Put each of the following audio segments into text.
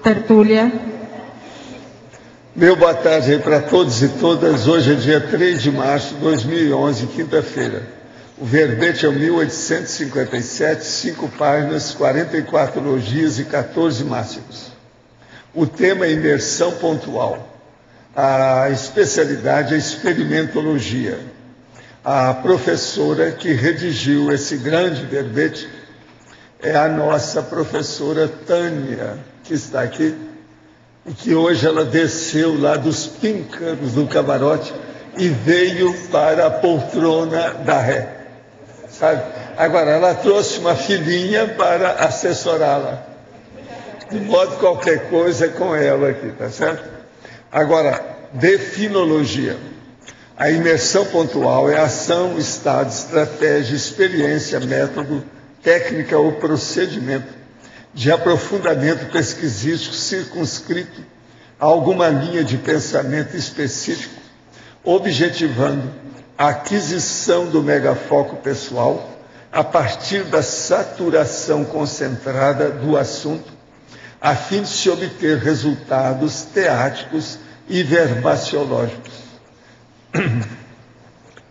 tertúlia. Meu boa tarde aí para todos e todas. Hoje é dia 3 de março de 2011, quinta-feira. O verbete é o 1857, 5 páginas, 44 logias e 14 máximos. O tema é imersão pontual. A especialidade é experimentologia. A professora que redigiu esse grande verbete é a nossa professora Tânia, que está aqui, e que hoje ela desceu lá dos píncaros do camarote e veio para a poltrona da ré. Sabe? Agora, ela trouxe uma filhinha para assessorá-la. De modo que qualquer coisa é com ela aqui, tá certo? Agora, definologia. A imersão pontual é ação, estado, estratégia, experiência, método, técnica ou procedimento de aprofundamento pesquisístico circunscrito a alguma linha de pensamento específico, objetivando a aquisição do megafoco pessoal a partir da saturação concentrada do assunto, a fim de se obter resultados teáticos e verbaciológicos.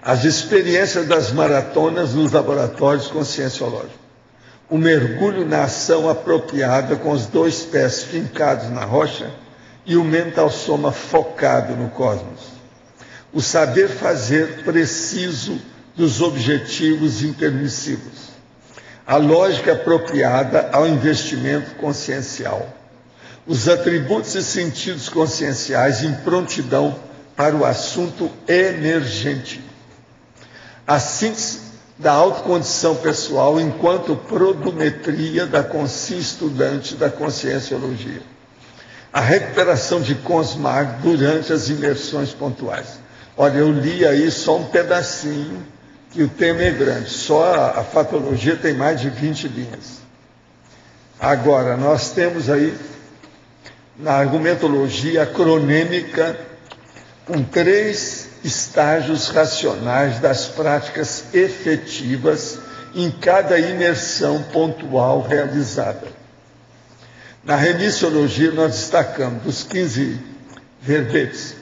As experiências das maratonas nos laboratórios conscienciológicos. O mergulho na ação apropriada com os 2 pés fincados na rocha e o mental soma focado no cosmos. O saber fazer preciso dos objetivos intermissivos. A lógica apropriada ao investimento consciencial. Os atributos e sentidos conscienciais em prontidão para o assunto emergente. A síntese da autocondição pessoal enquanto produmetria da consciência estudante da conscienciologia. A recuperação de Consmag durante as imersões pontuais. Olha, eu li aí só um pedacinho, que o tema é grande. Só a fatologia tem mais de 20 linhas. Agora, nós temos aí, na argumentologia acronêmica, com 3 estágios racionais das práticas efetivas em cada imersão pontual realizada. Na remissiologia, nós destacamos dos 15 verbetes: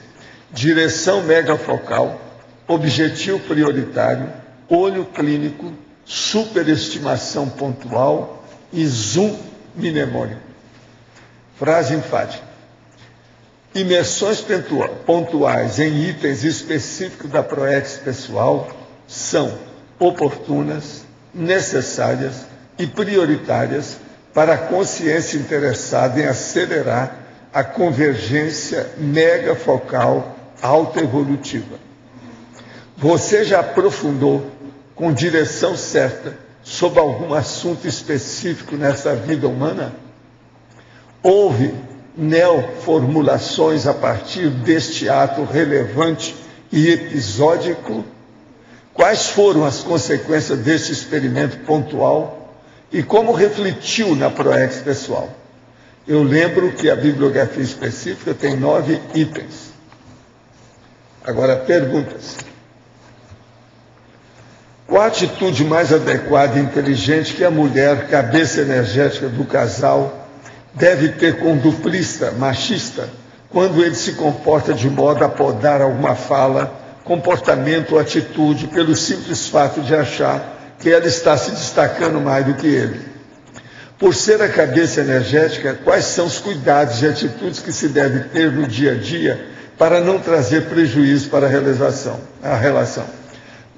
direção megafocal, objetivo prioritário, olho clínico, superestimação pontual e zoom mnemônico. Frase enfática. Imersões pontuais em itens específicos da PROEX pessoal são oportunas, necessárias e prioritárias para a consciência interessada em acelerar a convergência megafocal autoevolutiva. Você já aprofundou com direção certa sobre algum assunto específico nessa vida humana? Houve neoformulações a partir deste ato relevante e episódico? Quais foram as consequências deste experimento pontual e como refletiu na PROEX pessoal? Eu lembro que a bibliografia específica tem 9 itens. Agora, perguntas. Qual a atitude mais adequada e inteligente que a mulher, cabeça energética do casal, deve ter com um duplista machista quando ele se comporta de modo a podar alguma fala, comportamento ou atitude pelo simples fato de achar que ela está se destacando mais do que ele? Por ser a cabeça energética, quais são os cuidados e atitudes que se deve ter no dia a dia para não trazer prejuízo para a relação?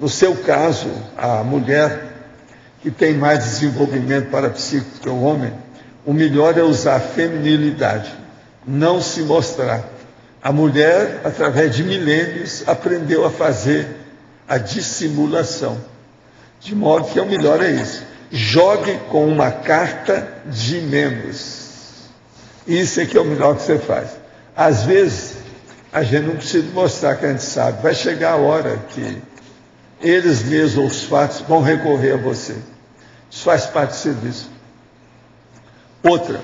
No seu caso, a mulher que tem mais desenvolvimento parapsíquico que o homem, o melhor é usar a feminilidade, não se mostrar. A mulher, através de milênios, aprendeu a fazer a dissimulação. De modo que o melhor é isso. Jogue com uma carta de menos. Isso é que é o melhor que você faz. Às vezes, a gente não precisa mostrar que a gente sabe. Vai chegar a hora que eles mesmos, os fatos, vão recorrer a você. Isso faz parte do serviço. Outra,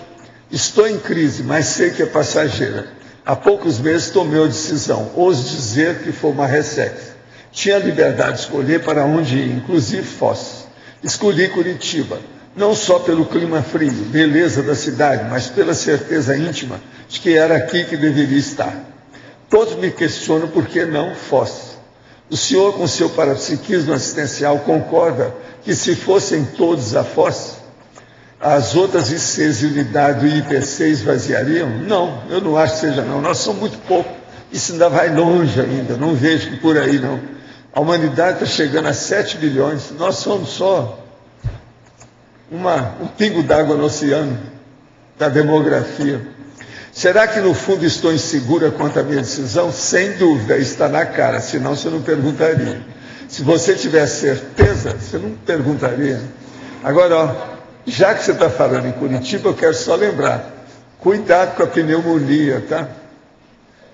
estou em crise, mas sei que é passageira. Há poucos meses tomei a decisão, ouso dizer que foi uma ressex. Tinha a liberdade de escolher para onde ir, inclusive Foz. Escolhi Curitiba, não só pelo clima frio, beleza da cidade, mas pela certeza íntima de que era aqui que deveria estar. Todos me questionam por que não Foz. O senhor, com seu parapsiquismo assistencial, concorda que se fossem todos a Foz, as outras ICs e unidades do IPC esvaziariam? Não, eu não acho que seja não. Nós somos muito pouco. Isso ainda vai longe ainda, não vejo que por aí não. A humanidade está chegando a 7 bilhões, nós somos só um pingo d'água no oceano da demografia. Será que no fundo estou insegura quanto à minha decisão? Sem dúvida, está na cara, senão você não perguntaria. Se você tivesse certeza, você não perguntaria. Agora, ó, já que você está falando em Curitiba, eu quero só lembrar, cuidado com a pneumonia, tá?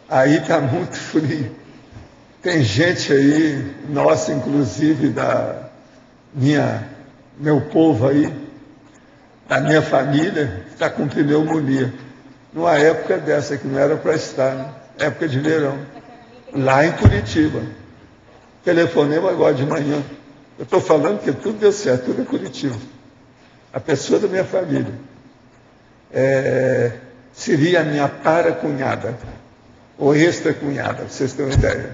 Aí está muito frio. Tem gente aí, nossa, inclusive, meu povo aí, da minha família, está com pneumonia. Numa época dessa que não era para estar, né? Época de verão, lá em Curitiba. Telefonema agora de manhã. Eu estou falando que tudo deu certo, tudo é Curitiba. A pessoa da minha família. Seria a minha para-cunhada, ou extra-cunhada, para vocês terem uma ideia.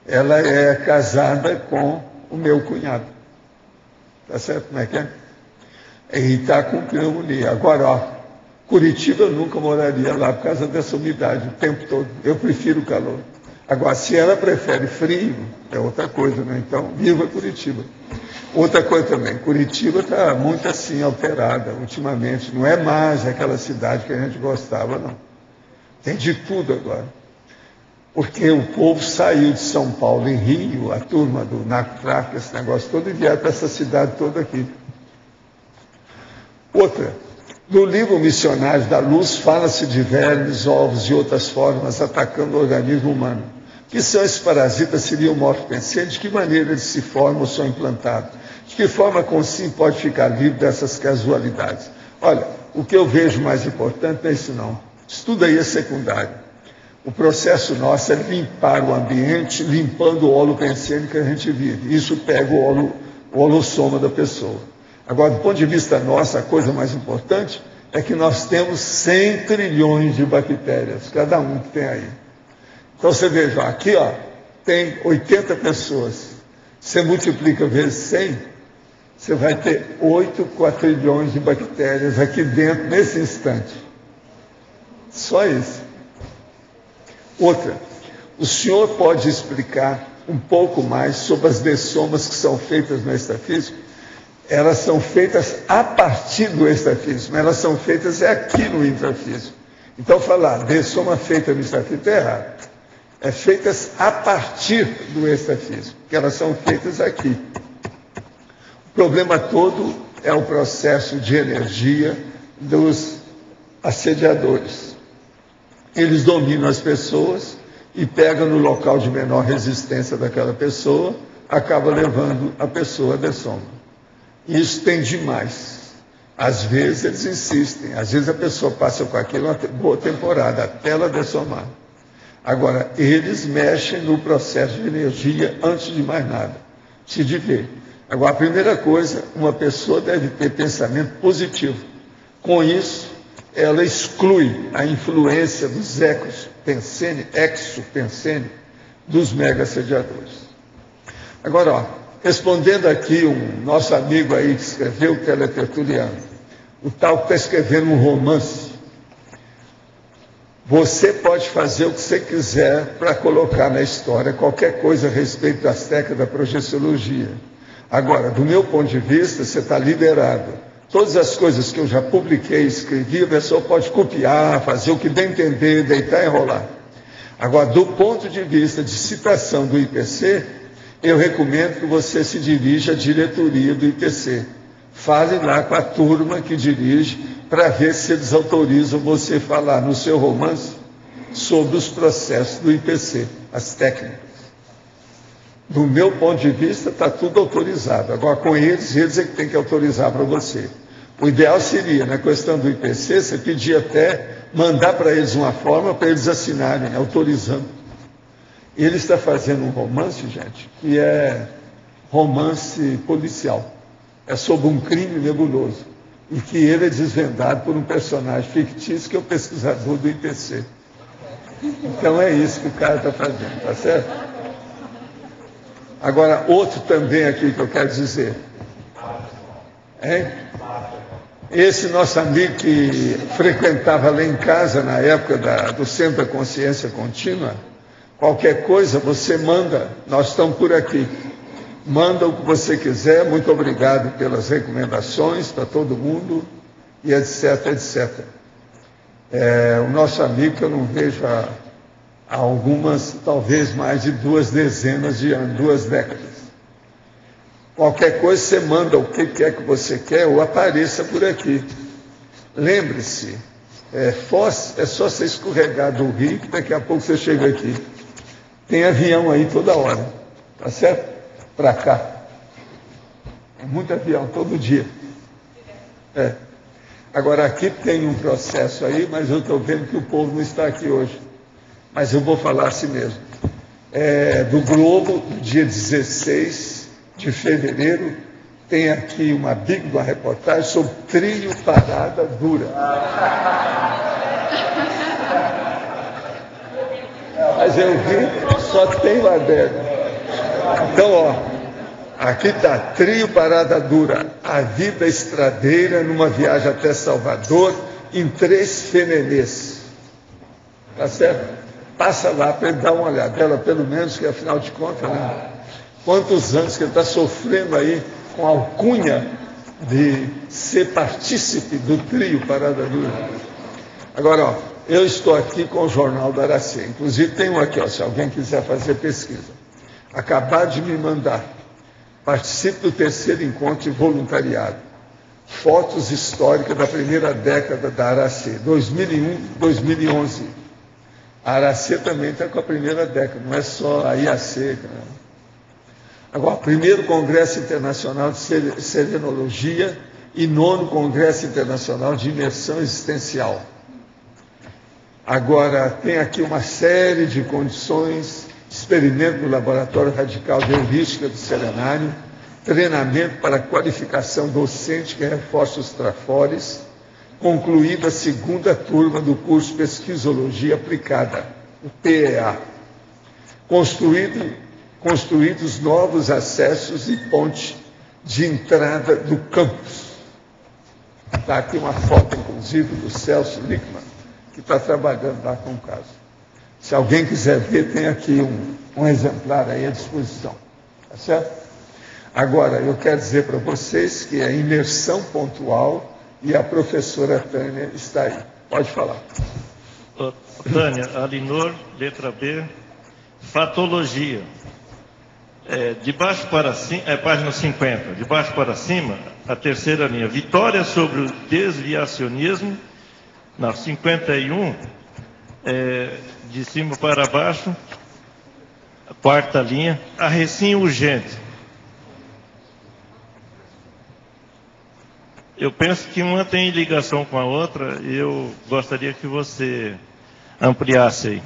Ela é casada com o meu cunhado. Tá certo como é que é? E está com pneumonia. Agora, ó, Curitiba eu nunca moraria lá por causa dessa umidade o tempo todo. Eu prefiro o calor. Agora, se ela prefere frio, é outra coisa, né? Então, viva Curitiba. Outra coisa também, Curitiba está muito assim alterada ultimamente. Não é mais aquela cidade que a gente gostava, não. Tem de tudo agora. Porque o povo saiu de São Paulo em Rio, a turma do narcotráfico, esse negócio todo, e vieram para essa cidade toda aqui. Outra, no livro Missionários da Luz, fala-se de vermes, ovos e outras formas atacando o organismo humano. Que são esses parasitas? Seriam morfopensentes? De que maneira eles se formam ou são implantados? De que forma a consciência pode ficar livre dessas casualidades? Olha, o que eu vejo mais importante não é isso não. Estudo aí é secundário. O processo nosso é limpar o ambiente, limpando o olo pensênico que a gente vive. Isso pega o holossoma da pessoa. Agora, do ponto de vista nosso, a coisa mais importante é que nós temos 100 trilhões de bactérias, cada um que tem aí. Então você veja, aqui ó, tem 80 pessoas. Você multiplica vezes 100, você vai ter 8 quatrilhões de bactérias aqui dentro, nesse instante. Só isso. Outra, o senhor pode explicar um pouco mais sobre as dessomas que são feitas no extrafísico? Elas são feitas a partir do extrafísico, mas elas são feitas aqui no intrafísico. Então falar dessoma feita no extrafísico é errado. É feitas a partir do extrafísico, que elas são feitas aqui. O problema todo é o processo de energia dos assediadores. Eles dominam as pessoas e pegam no local de menor resistência daquela pessoa, acaba levando a pessoa a dessoma. Isso tem demais. Às vezes eles insistem, às vezes a pessoa passa com aquilo uma boa temporada, até ela dessomar. Agora, eles mexem no processo de energia antes de mais nada, se de ver. Agora, a primeira coisa, uma pessoa deve ter pensamento positivo. Com isso, ela exclui a influência dos exopensene, dos mega-assediadores. Agora, ó, respondendo aqui nosso amigo aí que escreveu, o Teletertuliano, o tal que está escrevendo um romance, você pode fazer o que você quiser para colocar na história qualquer coisa a respeito das técnicas da projeciologia. Agora, do meu ponto de vista, você está liberado. Todas as coisas que eu já publiquei, escrevi, a pessoa pode copiar, fazer o que bem entender, deitar e enrolar. Agora, do ponto de vista de citação do IPC, eu recomendo que você se dirija à diretoria do IPC. Fale lá com a turma que dirige, para ver se eles autorizam você falar no seu romance sobre os processos do IPC, as técnicas. Do meu ponto de vista, está tudo autorizado. Agora, com eles é que tem que autorizar para você. O ideal seria, na questão do IPC, você pedir até mandar para eles uma forma para eles assinarem, autorizando. Ele está fazendo um romance, gente, que é romance policial. é sobre um crime nebuloso, e que ele é desvendado por um personagem fictício que é o pesquisador do IPC. Então é isso que o cara está fazendo, tá certo? Agora, outro também aqui que eu quero dizer. Hein? Esse nosso amigo que frequentava lá em casa na época do Centro da Consciência Contínua, qualquer coisa você manda, nós estamos por aqui. Manda o que você quiser, muito obrigado pelas recomendações para todo mundo, e etc, etc. O nosso amigo, que eu não vejo há algumas, talvez mais de 2 dezenas de anos, 2 décadas. Qualquer coisa você manda o que quer que você quer, ou apareça por aqui. Lembre-se, é só você escorregar do rio, que daqui a pouco você chega aqui. Tem avião aí toda hora, tá certo? Para cá. É muito avião, todo dia. Agora, aqui tem um processo aí, mas eu estou vendo que o povo não está aqui hoje. Mas eu vou falar assim mesmo. Do Globo, dia 16 de fevereiro, tem aqui uma reportagem sobre trio Parada Dura. Mas eu vi, só tem Ladeira. Então, aqui está, trio Parada Dura, a vida estradeira numa viagem até Salvador, em 3 fenenês. Tá certo? Passa lá para ele dar uma olhadela, pelo menos, que afinal de contas, né? Quantos anos que ele está sofrendo aí com a alcunha de ser partícipe do trio Parada Dura. Agora, eu estou aqui com o Jornal do Aracê. Inclusive tem um aqui, se alguém quiser fazer pesquisa. Acabaram de me mandar. Participe do 3º encontro de voluntariado. Fotos históricas da primeira década da Aracê, 2001-2011. A Aracê também está com a primeira década, não é só a IAC. Agora, 1º Congresso Internacional de Serenologia e 9º Congresso Internacional de Imersão Existencial. Agora, tem aqui uma série de condições, experimento no Laboratório Radical de Heurística do Serenário, treinamento para qualificação docente que reforça os trafores, concluída a 2ª turma do curso Pesquisologia Aplicada, o PEA. Construídos novos acessos e ponte de entrada do campus. Está aqui uma foto, inclusive, do Celso Lickman, que está trabalhando lá com o caso. Se alguém quiser ver, tem aqui um exemplar aí à disposição. Tá certo? Agora, eu quero dizer para vocês que é imersão pontual e a professora Tânia está aí. Pode falar. Tânia, Alinor, letra B, fatologia. De baixo para cima, página 50, de baixo para cima, a 3ª linha, vitória sobre o desviacionismo, na 51, de cima para baixo, a 4ª linha, a recém urgente. Eu penso que uma tem ligação com a outra e eu gostaria que você ampliasse aí.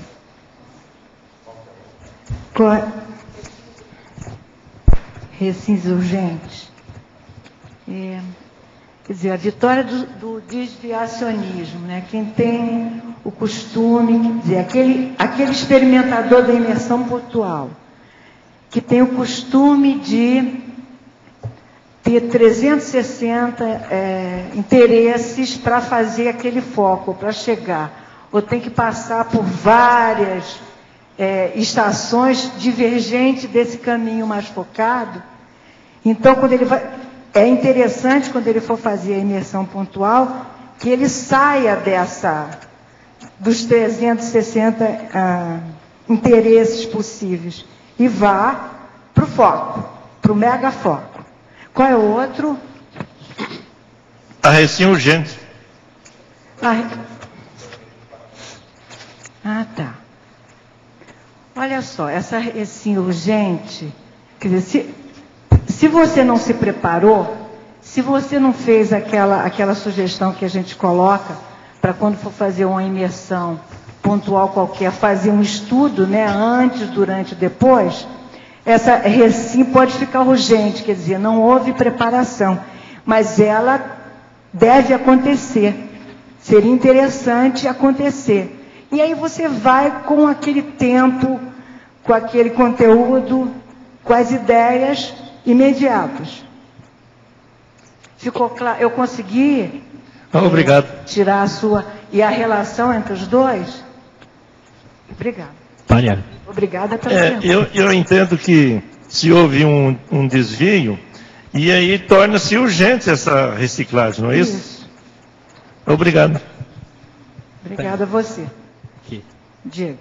Recins urgentes. Quer dizer, a vitória do desviacionismo, né? Quem tem o costume, quer dizer, aquele experimentador da imersão pontual, que tem o costume de ter 360 interesses para fazer aquele foco, para chegar, ou tem que passar por várias estações divergentes desse caminho mais focado. Então, quando ele vai, é interessante, quando ele for fazer a imersão pontual, que ele saia dos 360 interesses possíveis e vá para o foco, para o mega foco. Qual é o outro? A recém urgente. Tá. Olha só, essa recém urgente, quer dizer, se você não se preparou, se você não fez aquela sugestão que a gente coloca para quando for fazer uma imersão pontual qualquer, fazer um estudo, né, antes, durante e depois, essa recém pode ficar urgente, quer dizer, não houve preparação. mas ela deve acontecer. Seria interessante acontecer. E aí você vai com aquele tempo, com aquele conteúdo, com as ideias imediatas. Ficou claro? Eu consegui Obrigado. tirar a sua... E a relação entre os dois? Obrigada. Tânia. Obrigada pela pergunta. Eu entendo que se houve um desvio, e aí torna-se urgente essa reciclagem, não é isso? Obrigado. Obrigada a você. Aqui. Diga.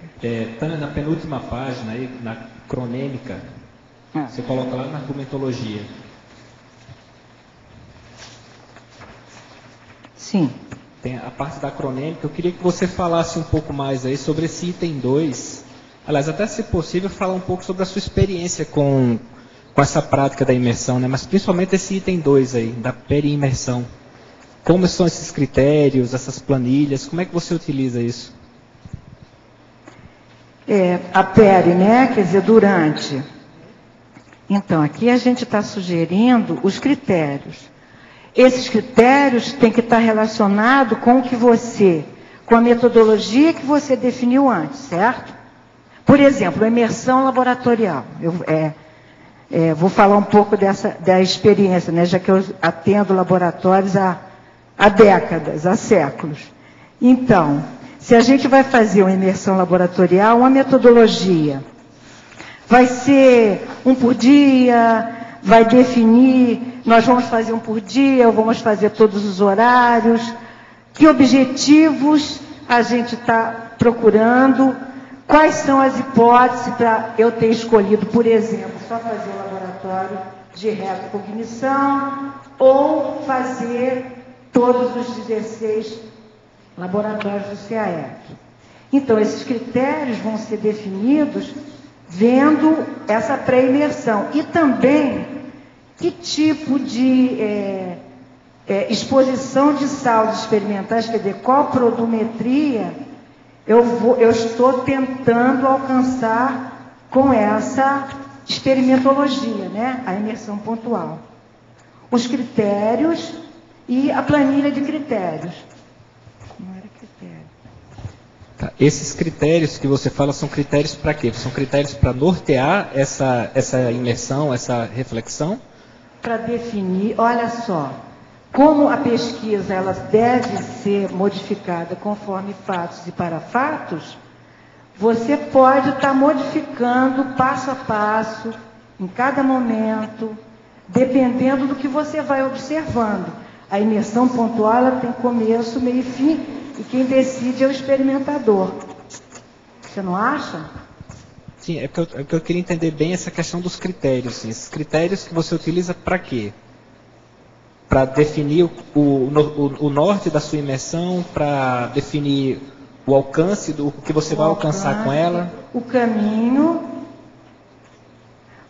Tânia, na penúltima página, aí, na cronêmica, você coloca lá na argumentologia. Sim. Tem a parte da cronêmica. Eu queria que você falasse um pouco mais aí sobre esse item 2. Aliás, até se possível, falar um pouco sobre a sua experiência com essa prática da imersão, né? Mas principalmente esse item 2 aí, da peri-imersão. Como são esses critérios, essas planilhas, como é que você utiliza isso? A peri, né? Quer dizer, durante. Então, aqui a gente está sugerindo os critérios. Esses critérios têm que estar relacionados com o que com a metodologia que você definiu antes, certo? Por exemplo, a imersão laboratorial. Vou falar um pouco da experiência, né? Já que eu atendo laboratórios há décadas, há séculos. Então, se a gente vai fazer uma imersão laboratorial, uma metodologia, vai ser um por dia, vai definir, nós vamos fazer um por dia, ou vamos fazer todos os horários, que objetivos a gente está procurando, quais são as hipóteses para eu ter escolhido, por exemplo, só fazer o laboratório de retrocognição, ou fazer todos os 16 laboratórios do CAEC. Então, esses critérios vão ser definidos vendo essa pré-imersão. E também, que tipo de exposição de saldos experimentais, quer dizer, qual produmetria eu estou tentando alcançar com essa experimentologia, né? A imersão pontual. Os critérios e a planilha de critérios. Não era critério. Tá. Esses critérios que você fala são critérios para quê? São critérios para nortear essa imersão, essa reflexão? Para definir, olha só, como a pesquisa ela deve ser modificada conforme fatos e para fatos, você pode estar modificando passo a passo, em cada momento, dependendo do que você vai observando. A imersão pontual ela tem começo, meio e fim, e quem decide é o experimentador. Você não acha? Sim, é que eu queria entender bem essa questão dos critérios. Assim, esses critérios que você utiliza para quê? Para definir o norte da sua imersão, para definir o alcance do que você vai alcançar com ela? O caminho,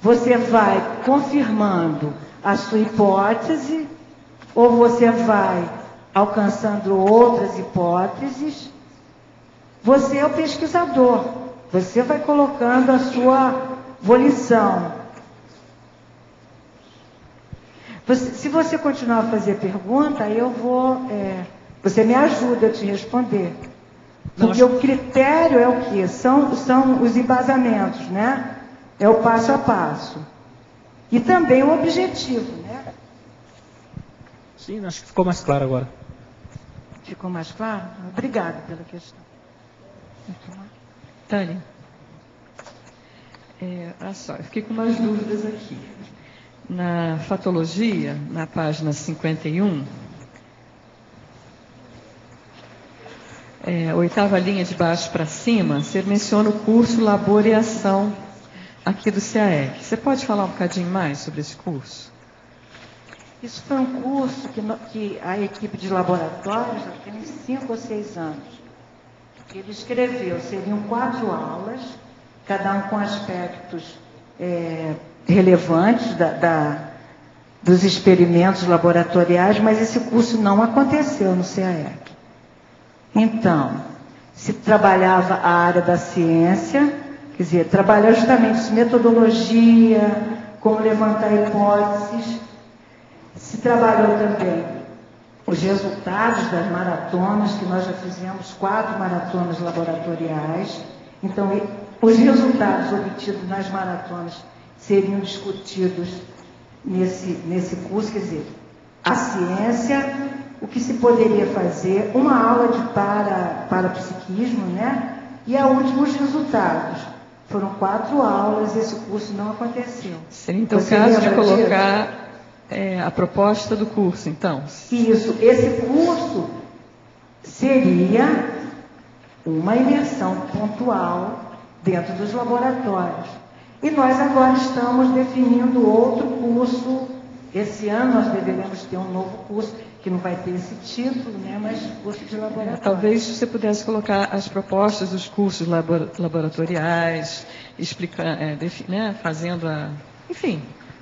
você vai confirmando a sua hipótese, ou você vai alcançando outras hipóteses. Você é o pesquisador, você vai colocando a sua volição. Se você continuar a fazer pergunta, eu vou... você me ajuda a te responder. Porque o critério é o quê? São os embasamentos, né? É o passo a passo. E também o objetivo, né? Sim, acho que ficou mais claro agora. Ficou mais claro? Obrigada pela questão. Tânia, olha só, eu fiquei com umas dúvidas aqui. Na fatologia, na página 51, oitava linha de baixo para cima, você menciona o curso Labor e Ação aqui do CAEC. Você pode falar um bocadinho mais sobre esse curso? Isso foi um curso que a equipe de laboratórios já tem uns 5 ou 6 anos. Que ele escreveu, seriam 4 aulas, cada um com aspectos relevantes dos experimentos laboratoriais, mas esse curso não aconteceu no CAEC. Então, se trabalhava a área da ciência, quer dizer, trabalhar justamente metodologia, como levantar hipóteses. Se trabalhou também os resultados das maratonas, que nós já fizemos 4 maratonas laboratoriais. Então, os resultados obtidos nas maratonas seriam discutidos nesse curso, quer dizer, a ciência, o que se poderia fazer, uma aula de parapsiquismo, né? E a última, os resultados. Foram 4 aulas, esse curso não aconteceu. Seria, então, o caso de colocar a proposta do curso, então? Isso. Esse curso seria uma imersão pontual dentro dos laboratórios. E nós agora estamos definindo outro curso. Esse ano nós deveremos ter um novo curso, que não vai ter esse título, né, mas curso de laboratório. Talvez você pudesse colocar as propostas dos cursos laboratoriais, explicando, né, fazendo enfim,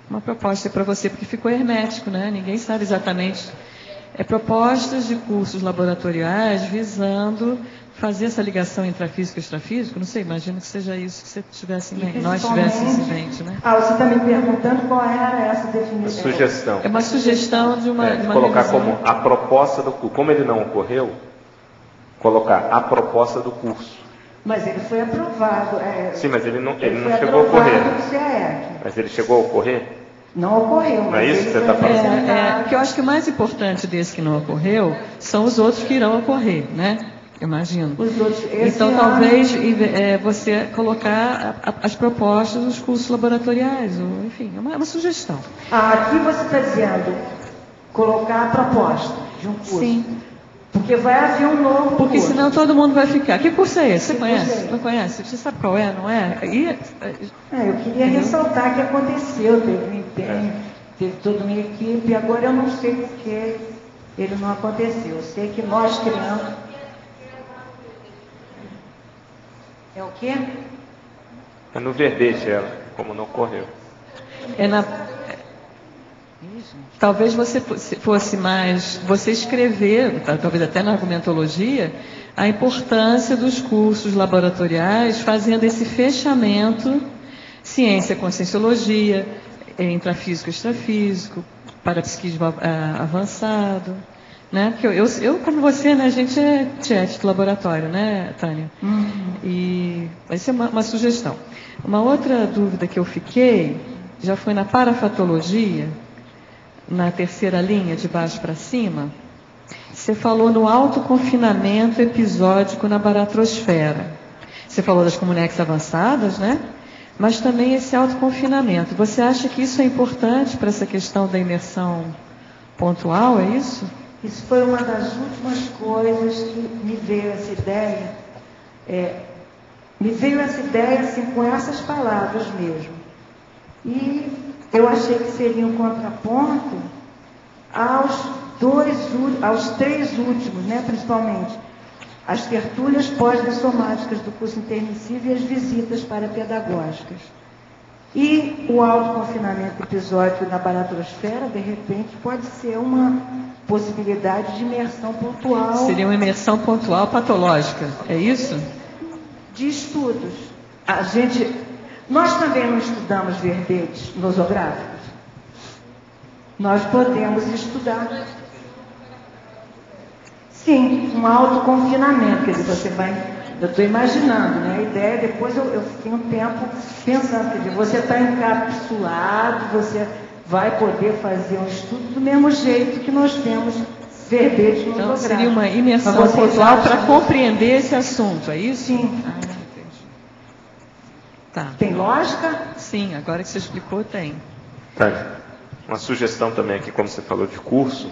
uma proposta para você, porque ficou hermético, né? Ninguém sabe exatamente. Propostas de cursos laboratoriais visando fazer essa ligação intrafísico e extrafísico, não sei, imagino que seja isso que você tivesse em mente, nós tivéssemos em mente, né? Você está me perguntando qual era essa definição. Sugestão. É uma sugestão de uma colocar revisão. como a proposta do curso. Como ele não ocorreu, colocar a proposta do curso. Mas ele foi aprovado. Sim, mas ele não chegou a ocorrer. Mas ele chegou a ocorrer? Não ocorreu. Não é isso que você está falando? Porque eu acho que o mais importante desse que não ocorreu são os outros que irão ocorrer, né? Imagino. Então, talvez você colocar as propostas dos cursos laboratoriais, ou, enfim, é uma sugestão. Aqui você está dizendo colocar a proposta de um curso. Sim. Porque vai haver um novo Porque curso. Senão todo mundo vai ficar. Que curso é esse? Você conhece? Não conhece? Você sabe qual é, não é? Eu queria ressaltar que aconteceu, teve um empenho, teve toda uma equipe, agora eu não sei por que ele não aconteceu. Eu sei que nós criamos. É o quê? É no verbete ela, como não ocorreu. Talvez você fosse mais, você escrever, talvez até na argumentologia, a importância dos cursos laboratoriais, fazendo esse fechamento, ciência, conscienciologia, intrafísico, extrafísico, parapsiquismo avançado, né? Porque eu como você, né, a gente é de laboratório, né, Tânia? E vai ser uma sugestão. Uma outra dúvida que eu fiquei, já foi na parafatologia, na terceira linha, de baixo para cima, você falou no autoconfinamento episódico na baratrosfera. Você falou das comunex avançadas, né? Mas também esse autoconfinamento. Você acha que isso é importante para essa questão da imersão pontual, é isso? Isso foi uma das últimas coisas que me veio essa ideia. Me veio essa ideia assim, com essas palavras mesmo. E eu achei que seria um contraponto aos 3 últimos, né, principalmente. As tertúlias pós-dessomáticas do curso intermissivo e as visitas parapedagógicas. E o autoconfinamento episódico na baratrosfera, de repente, pode ser uma possibilidade de imersão pontual. Seria uma imersão pontual patológica, é isso? De estudos. Nós também não estudamos verbetes nosográficos. Nós podemos estudar. Sim, um autoconfinamento, quer dizer, você vai. Eu estou imaginando, né? A ideia, depois eu fiquei um tempo pensando, quer dizer, você está encapsulado, você vai poder fazer um estudo do mesmo jeito que nós temos verbetes nosográficos. Então seria uma imersão pontual para compreender esse assunto, é isso? Sim. Entendi. Tá. Tem lógica? Sim, agora que você explicou, tem. Tá. Uma sugestão também aqui, como você falou de curso,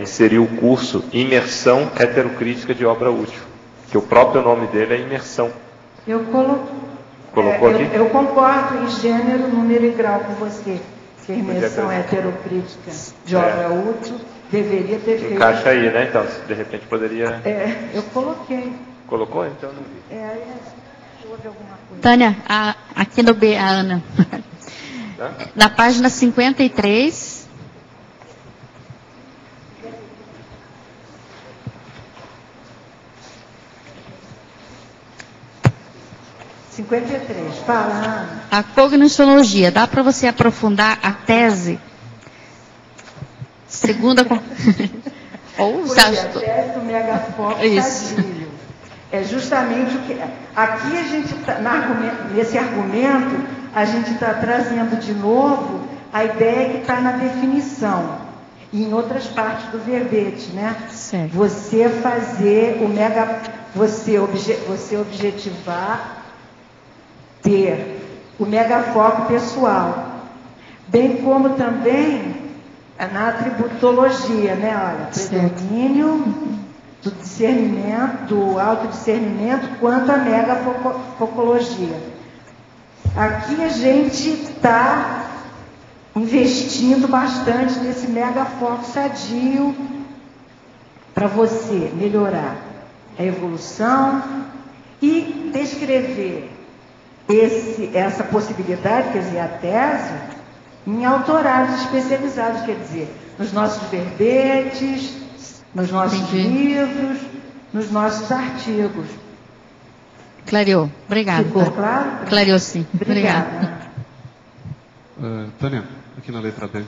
inserir o curso Imersão Heterocrítica de Obra Útil, que o próprio nome dele é imersão. Colocou aqui? Eu concordo em gênero, número e grau com você, que a imersão heterocrítica de obra útil deveria ter feito. Encaixa aí, né? Então, de repente poderia... eu coloquei. Colocou? Então não vi. Houve alguma coisa. Tânia, aqui no B, a Ana. Na página 53... 53, fala. A cognosciologia, dá para você aprofundar a tese segunda... Ou Pois é, a tese do megafoco sadio. É justamente o que... Aqui a gente, nesse argumento, a gente está trazendo de novo a ideia que está na definição. E em outras partes do verbete, né? Certo. Você fazer o você objetivar ter o megafoco pessoal. Bem como também na atributologia, né? Olha, predomínio do discernimento, do autodiscernimento quanto à megafocologia. Aqui a gente está investindo bastante nesse megafoco sadio para você melhorar a evolução e descrever essa possibilidade, quer dizer, a tese, em autorados especializados, quer dizer, nos nossos verbetes, nos nossos livros, nos nossos artigos. Clareou. Obrigada. Ficou claro? Clareou, sim. Obrigada. Tânia, aqui na letra B,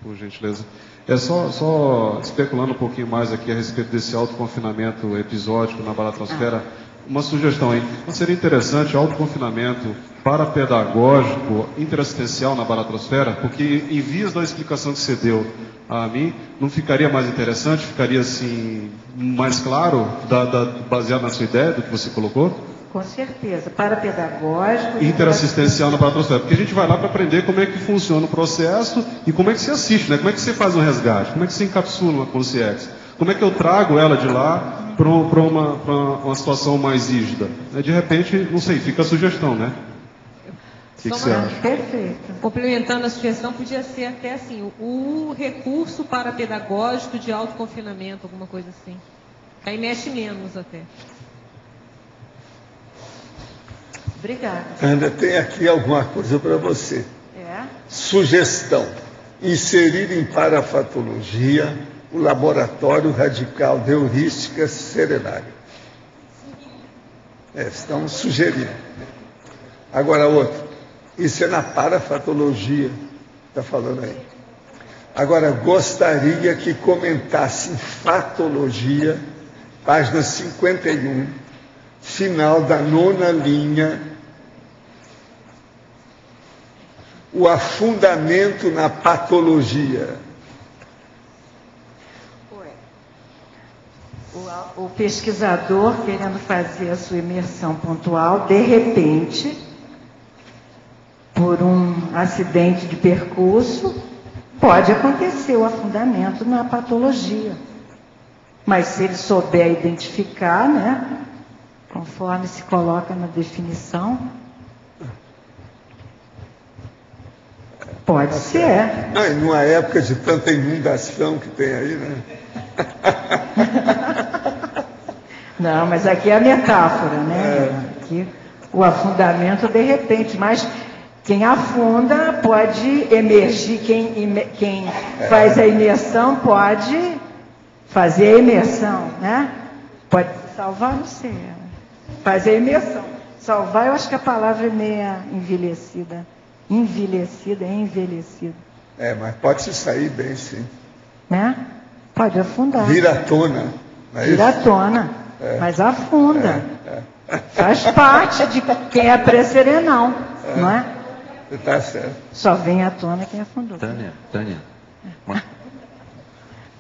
por gentileza. É só especulando um pouquinho mais aqui a respeito desse autoconfinamento episódico na baratrosfera. Uma sugestão aí. Não seria interessante autoconfinamento parapedagógico interassistencial na baratrosfera? Porque em vias da explicação que você deu a mim, não ficaria mais interessante? Ficaria assim mais claro, baseado na sua ideia do que você colocou? Com certeza. Parapedagógico. Interassistencial na baratrosfera. Porque a gente vai lá para aprender como é que funciona o processo e como é que se assiste, né? Como é que você faz um resgate? Como é que você encapsula uma consciência? Como é que eu trago ela de lá para uma situação mais rígida? De repente, não sei, fica a sugestão, né? O que você acha? Perfeito. Complementando a sugestão, podia ser até assim, o recurso parapedagógico de autoconfinamento, alguma coisa assim. Aí mexe menos até. Obrigada. Ana, tem aqui alguma coisa para você. Sugestão: inserir em parafatologia o laboratório radical de heurística serenária. Estão sugerindo. Agora outro. Isso é na parafatologia. Está falando aí. Agora, gostaria que comentasse em fatologia, página 51, final da 9ª linha, o afundamento na patologia. O pesquisador, querendo fazer a sua imersão pontual, de repente, por um acidente de percurso, pode acontecer o afundamento na patologia. Mas se ele souber identificar, né, conforme se coloca na definição, pode ser. Numa época de tanta inundação que tem aí, né? Não, mas aqui é a metáfora, né? Aqui, o afundamento de repente, mas quem afunda pode emergir, quem faz a imersão pode fazer a imersão, né? Pode salvar, não sei. Fazer a imersão. Salvar, eu acho que a palavra é meia envelhecida. Envelhecida, Mas pode se sair bem, sim. Né? Pode afundar. Vira à tona. Vira à tona, mas afunda. Faz parte de quem é pré-serenal, não é? Está certo. Só vem à tona quem afundou. Tânia.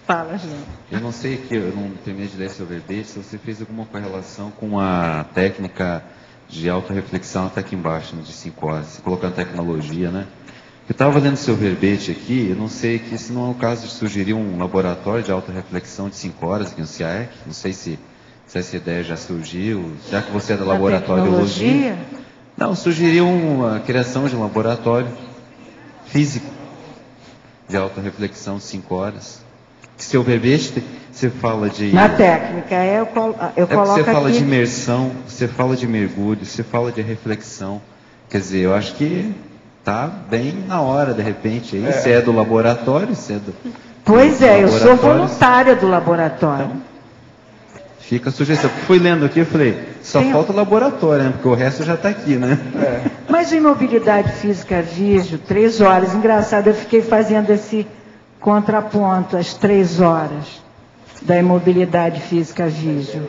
Fala, gente. Eu não sei que eu não terminei de ler seu verbete, se você fez alguma correlação com a técnica de autorreflexão até aqui embaixo, de 5 horas, você colocando tecnologia, né? Eu estava lendo seu verbete aqui, eu não sei que se não é o caso de sugerir um laboratório de autorreflexão de 5 horas aqui no CIAEC, não sei se essa ideia já surgiu, já que você é do laboratório de biologia. Não, sugeriu a criação de um laboratório físico de autorreflexão de 5 horas. Seu verbete, você fala de... Na técnica, eu coloco você fala aqui... de imersão, você fala de mergulho, você fala de reflexão. Quer dizer, eu acho que está bem na hora, de repente. Aí. Você é do laboratório, você é do... Pois é, eu sou voluntária do laboratório. Então, fica a sugestão. Fui lendo aqui, eu falei, só falta o laboratório, né? Porque o resto já está aqui, né? Mas em mobilidade física vídeo, 3 horas, engraçado, eu fiquei fazendo esse contraponto às 3 horas da imobilidade física vídeo.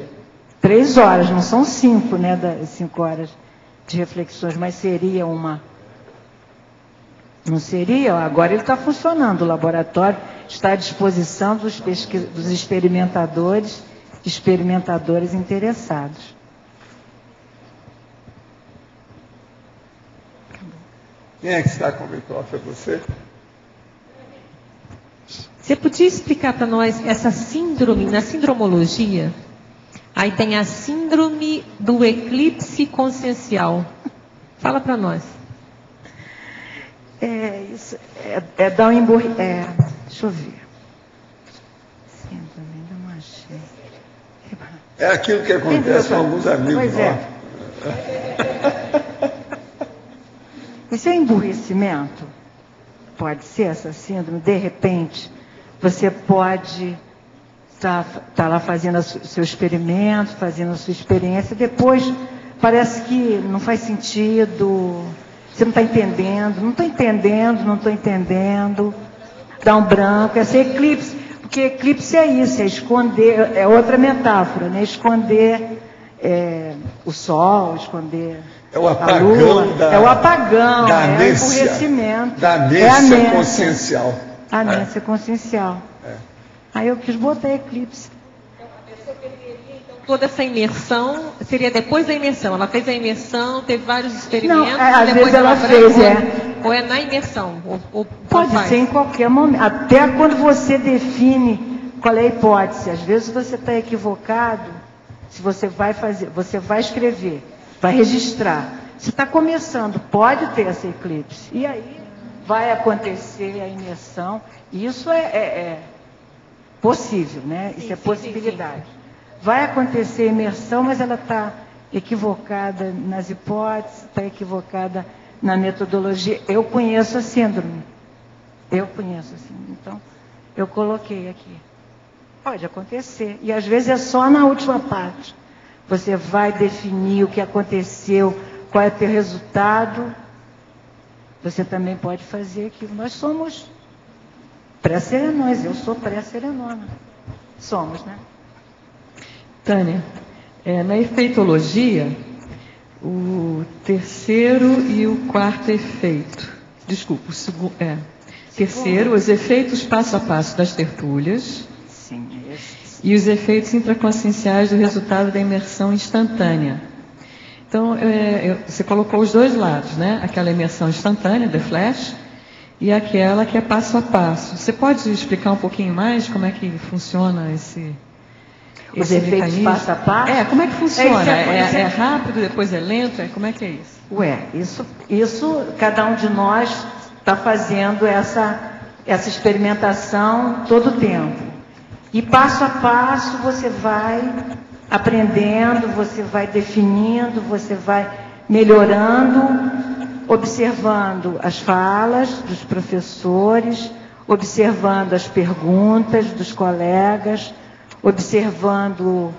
3 horas, não são 5, né, 5 horas de reflexões, mas seria uma... Não seria? Agora ele está funcionando, o laboratório está à disposição dos experimentadores interessados. Quem é que está com o microfone? É você? Você podia explicar para nós essa síndrome, na sindromologia, aí tem a síndrome do eclipse consciencial. Fala para nós. Isso dar um deixa eu ver. Síndrome, ainda não achei. É aquilo que acontece com alguns amigos. Pois é. Isso é emburrecimento? Pode ser essa síndrome? De repente, você pode estar lá fazendo o seu experimento, fazendo a sua experiência, depois parece que não faz sentido, você não está entendendo, não estou entendendo, dá um branco, esse eclipse, porque eclipse é isso, é esconder, é outra metáfora, né? Esconder o sol, esconder... É o apagão é o apagão, da é amência, o emburrecimento. Da amência consciencial. A amência consciencial. Aí eu quis botar eclipse. Toda essa imersão seria depois da imersão. Ela fez a imersão, teve vários experimentos. Não, às depois vezes ela fez, ou é na imersão? Pode ser em qualquer momento. Até quando você define qual é a hipótese. Às vezes você está equivocado. Se você vai fazer, você vai escrever, vai registrar. Se está começando, pode ter esse eclipse. E aí vai acontecer a imersão. Isso é possível, né? Isso é possibilidade. Sim. Vai acontecer a imersão, mas ela está equivocada nas hipóteses, está equivocada na metodologia. Eu conheço a síndrome. Então, eu coloquei aqui. Pode acontecer. E às vezes é só na última parte. Você vai definir o que aconteceu, qual é o teu resultado. Você também pode fazer aquilo. Nós somos pré-serenões. Eu sou pré-serenona. Somos, né? Tânia, na efeitologia, o terceiro e o quarto efeito. Desculpa, o segundo. Terceiro, os efeitos passo a passo das tertúlias. Sim, e os efeitos intraconscienciais do resultado da imersão instantânea. Então, você colocou os dois lados, né? Aquela imersão instantânea, the flash, e aquela que é passo a passo. Você pode explicar um pouquinho mais como é que funciona os efeitos mecanismo? Passo a passo? Como é que funciona? É rápido, depois é lento? Como é que é isso? Isso cada um de nós está fazendo essa experimentação todo o tempo. E passo a passo você vai aprendendo, você vai definindo, você vai melhorando, observando as falas dos professores, observando as perguntas dos colegas, observando,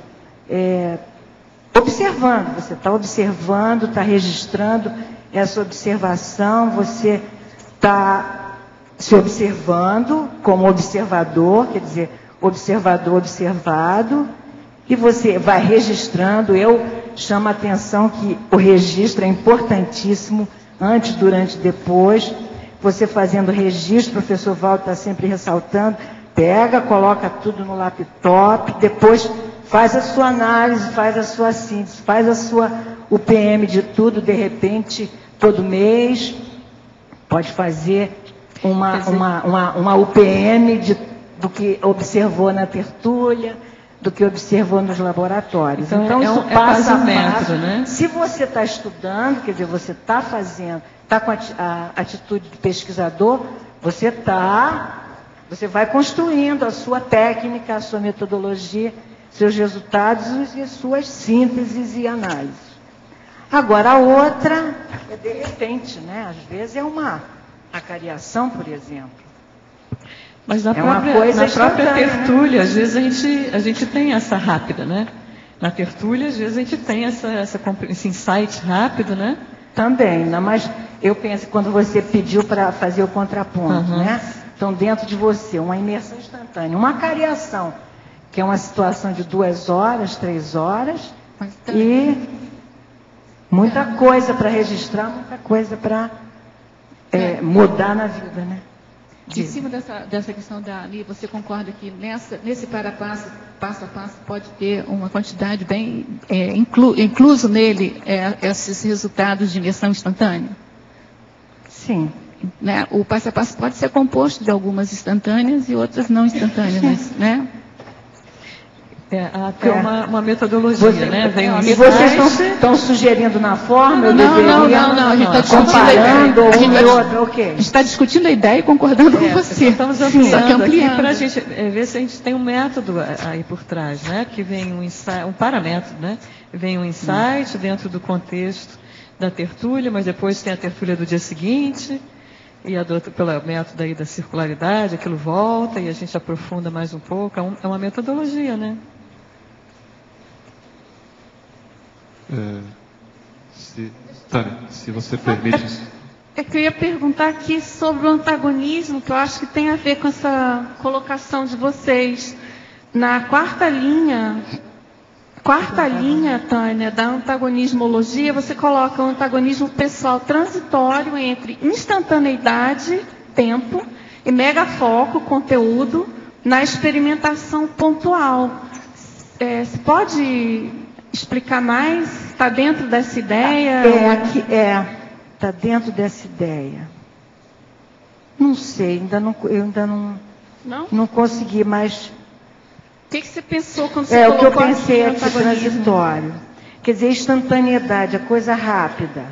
você está observando, está registrando essa observação, você está se observando como observador, quer dizer, observador observado, e você vai registrando. Eu chamo a atenção que o registro é importantíssimo, antes, durante e depois. Você fazendo registro, o professor Valdo está sempre ressaltando, pega, coloca tudo no laptop, depois faz a sua análise, faz a sua síntese, faz a sua UPM de tudo, de repente, todo mês, pode fazer uma UPM do que observou na tertúlia, do que observou nos laboratórios. Então isso passa a passo, né? Se você está estudando, quer dizer, você está fazendo, está com a atitude de pesquisador, você vai construindo a sua técnica, a sua metodologia, seus resultados e suas sínteses e análises. Agora, a outra é de repente, né? Às vezes é uma acariação, por exemplo. Mas na própria tertúlia, às vezes a gente tem essa rápida, né? Na tertúlia, às esse insight rápido, né? Também, mas eu penso que quando você pediu para fazer o contraponto, né? Então, dentro de você, uma imersão instantânea, uma cariação, que é uma situação de 2 horas, 3 horas, e muita coisa para registrar, muita coisa para mudar na vida, né? Em cima dessa questão ali, você concorda que nesse passo a passo, pode ter uma quantidade bem incluso nele esses resultados de imersão instantânea? Sim. Né? O passo a passo pode ser composto de algumas instantâneas e outras não instantâneas, né? Até uma metodologia, né? Vem um vocês estão sugerindo na forma? Não, a gente está comparando um e outro, ok. A gente está discutindo a ideia e concordando com você. Estamos ampliando aqui para a gente ver se a gente tem um método aí por trás, né? Que vem um insight, um paramétodo, né? Vem um insight dentro do contexto da tertúlia, mas depois tem a tertúlia do dia seguinte, e pelo método aí da circularidade, aquilo volta e a gente aprofunda mais um pouco. É uma metodologia, né? Tânia, se você permite isso. Eu queria perguntar aqui sobre o antagonismo, que eu acho que tem a ver com essa colocação de vocês. Na quarta linha, Tânia, da antagonismologia, você coloca o antagonismo pessoal transitório entre instantaneidade, tempo, e megafoco, conteúdo, na experimentação pontual. Você pode explicar mais? Está dentro dessa ideia? Está dentro dessa ideia. Não sei, eu ainda não consegui mais. O que você pensou quando você colocou o que eu pensei aqui é transitório. Quer dizer, instantaneidade, a coisa rápida.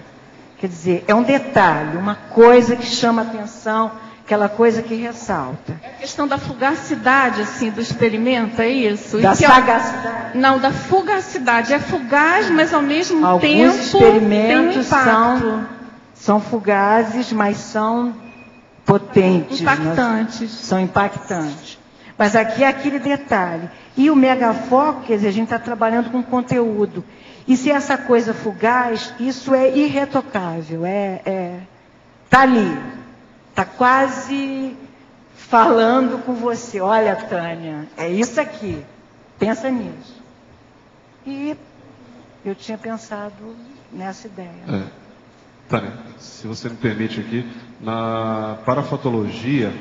Quer dizer, é um detalhe, uma coisa que chama atenção, aquela coisa que ressalta. É a questão da fugacidade, assim, do experimento, é isso? Da sagacidade? Não, da fugacidade. É fugaz, mas ao mesmo Alguns tempo experimentos tem um impacto. são fugazes, mas são potentes. Impactantes. São impactantes. Mas aqui é aquele detalhe. E o megafoco, quer dizer, a gente está trabalhando com conteúdo. E se essa coisa fugaz, isso é irretocável. Está ali. Está quase falando com você. Olha, Tânia, é isso aqui. Pensa nisso. E eu tinha pensado nessa ideia. Tânia, se você me permite aqui, na parafatologia,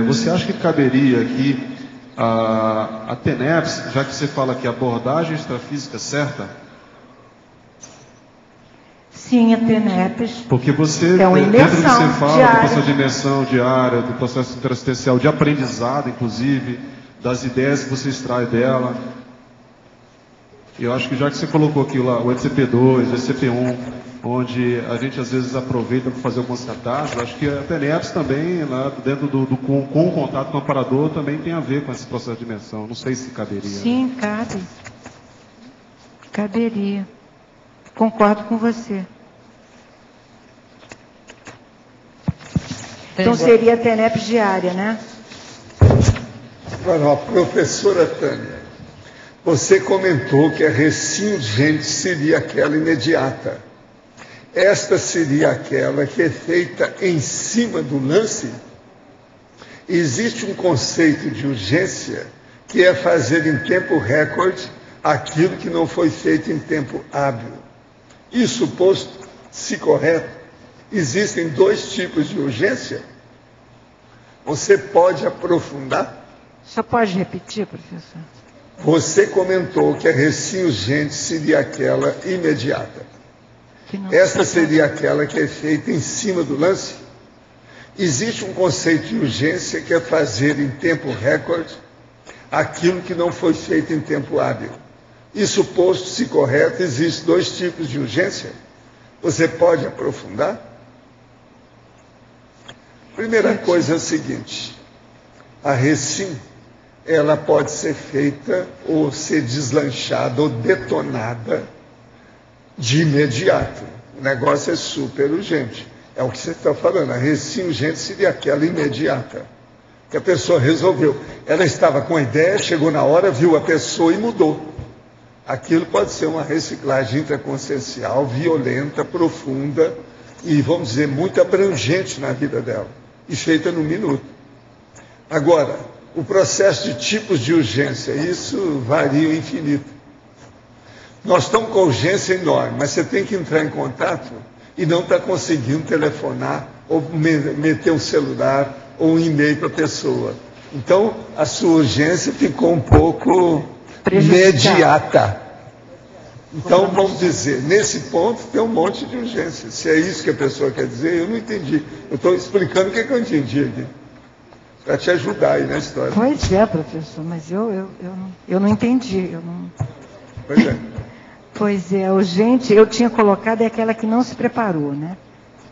você acha que caberia aqui a TENEPS, já que você fala que a abordagem extrafísica certa? Sim, a TENEPS. Porque você, é uma dentro do que imersão você fala, diária. do processo de imersão diária, do processo interassistencial, de aprendizado, inclusive, das ideias que você extrai dela. Eu acho que já que você colocou aqui lá o ECP2, o ECP1, onde a gente às vezes aproveita para fazer algumas catástrofes, acho que a TENEPS também, lá dentro com o contato com o aparador, também tem a ver com esse processo de imersão. Não sei se caberia. Sim, cabe. Caberia. Concordo com você. Então seria a TENEPS diária, né? Agora, professora Tânia, você comentou que a rescingente seria aquela imediata. Esta seria aquela que é feita em cima do lance? Existe um conceito de urgência que é fazer em tempo recorde aquilo que não foi feito em tempo hábil. Isso posto, se correto, existem 2 tipos de urgência? Você pode aprofundar? Só pode repetir, professor? Você comentou que a rescingente seria aquela imediata. Esta seria aquela que é feita em cima do lance? Existe um conceito de urgência que é fazer em tempo recorde aquilo que não foi feito em tempo hábil. Isso posto, se correto, existem 2 tipos de urgência? Você pode aprofundar? Primeira coisa é a seguinte: a recim, ela pode ser feita ou ser deslanchada ou detonada de imediato. O negócio é super urgente. É o que você está falando. A recim urgente seria aquela imediata. Que a pessoa resolveu. Ela estava com a ideia, chegou na hora, viu a pessoa e mudou. Aquilo pode ser uma reciclagem intraconsciencial, violenta, profunda e, vamos dizer, muito abrangente na vida dela. E feita num minuto. Agora, o processo de tipos de urgência, isso varia o infinito. Nós estamos com urgência enorme, mas você tem que entrar em contato e não está conseguindo telefonar ou meter um celular ou um e-mail para a pessoa. Então, a sua urgência ficou um pouco imediata. Então, vamos dizer, nesse ponto tem um monte de urgência. Se é isso que a pessoa quer dizer, eu não entendi. Eu estou explicando o que eu entendi aqui. Para te ajudar aí na história. Pois é, professor, mas eu não entendi. Pois é. Pois é, urgente, eu tinha colocado é aquela que não se preparou, né?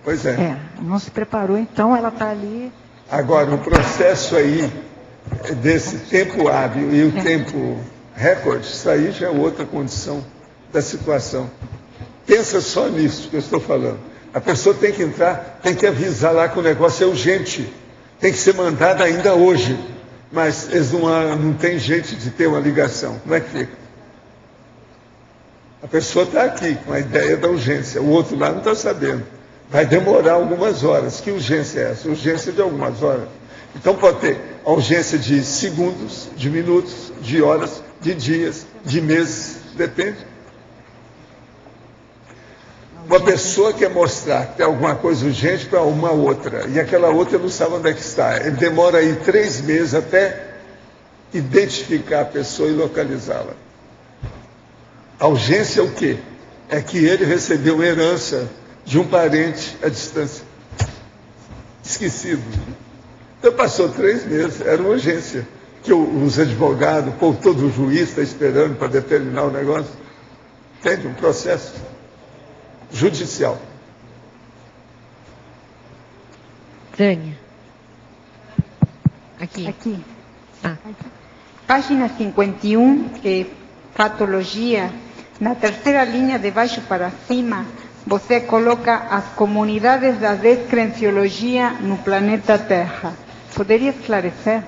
Pois é. Não se preparou, então ela está ali. Agora, o processo aí, desse tempo hábil e o tempo recorde, isso aí já é outra condição da situação. Pensa só nisso que eu estou falando. A pessoa tem que entrar, tem que avisar lá que o negócio é urgente. Tem que ser mandado ainda hoje. Mas eles não tem jeito de ter uma ligação. Como é que fica? A pessoa está aqui com a ideia da urgência. O outro lá não está sabendo. Vai demorar algumas horas. Que urgência é essa? Urgência de algumas horas. Então pode ter a urgência de segundos, de minutos, de horas, de dias, de meses. Depende. Uma pessoa quer mostrar que tem alguma coisa urgente para uma outra, e aquela outra não sabe onde é que está. Ele demora aí 3 meses até identificar a pessoa e localizá-la. A urgência é o quê? É que ele recebeu herança de um parente à distância. Esquecido. Então passou 3 meses, era uma urgência. Que os advogados, todo o juiz está esperando para determinar o negócio. Entende? Um processo judicial. Tânia. Aqui. Página 51, patologia. Na terceira linha, de baixo para cima, você coloca as comunidades da descrenciologia no planeta Terra. Poderia esclarecer?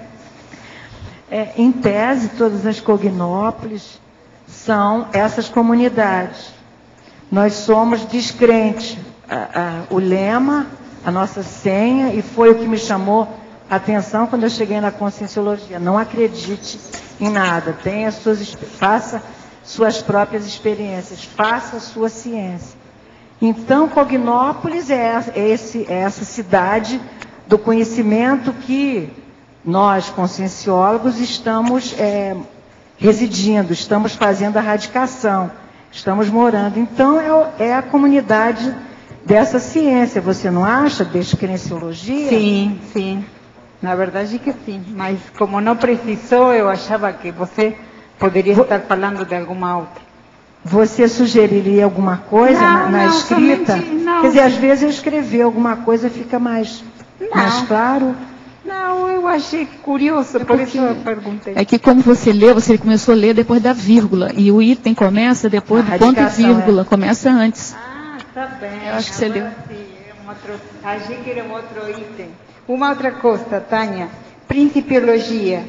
Em tese, todas as cognópolis são essas comunidades. Nós somos descrentes. O lema, a nossa senha, e foi o que me chamou a atenção quando eu cheguei na conscienciologia. Não acredite em nada. Faça suas próprias experiências. Faça a sua ciência. Então, Cognópolis é essa cidade do conhecimento que nós, conscienciólogos, estamos residindo, estamos fazendo a radicação. Estamos morando. Então, é a comunidade dessa ciência. Você não acha? Descrenciologia? Sim, sim. Na verdade que sim. Mas como não precisou, eu achava que você poderia estar falando de alguma outra. Você sugeriria alguma coisa na escrita? Não. Quer dizer, às vezes eu escrever alguma coisa fica mais claro. Não, eu achei curioso, por isso eu perguntei. É que como você lê, você começou a ler depois da vírgula, e o item começa depois do ponto e vírgula, começa antes. Ah, tá bem. Eu acho que você leu. Achei que era um outro item. Uma outra coisa, Tânia, principiologia.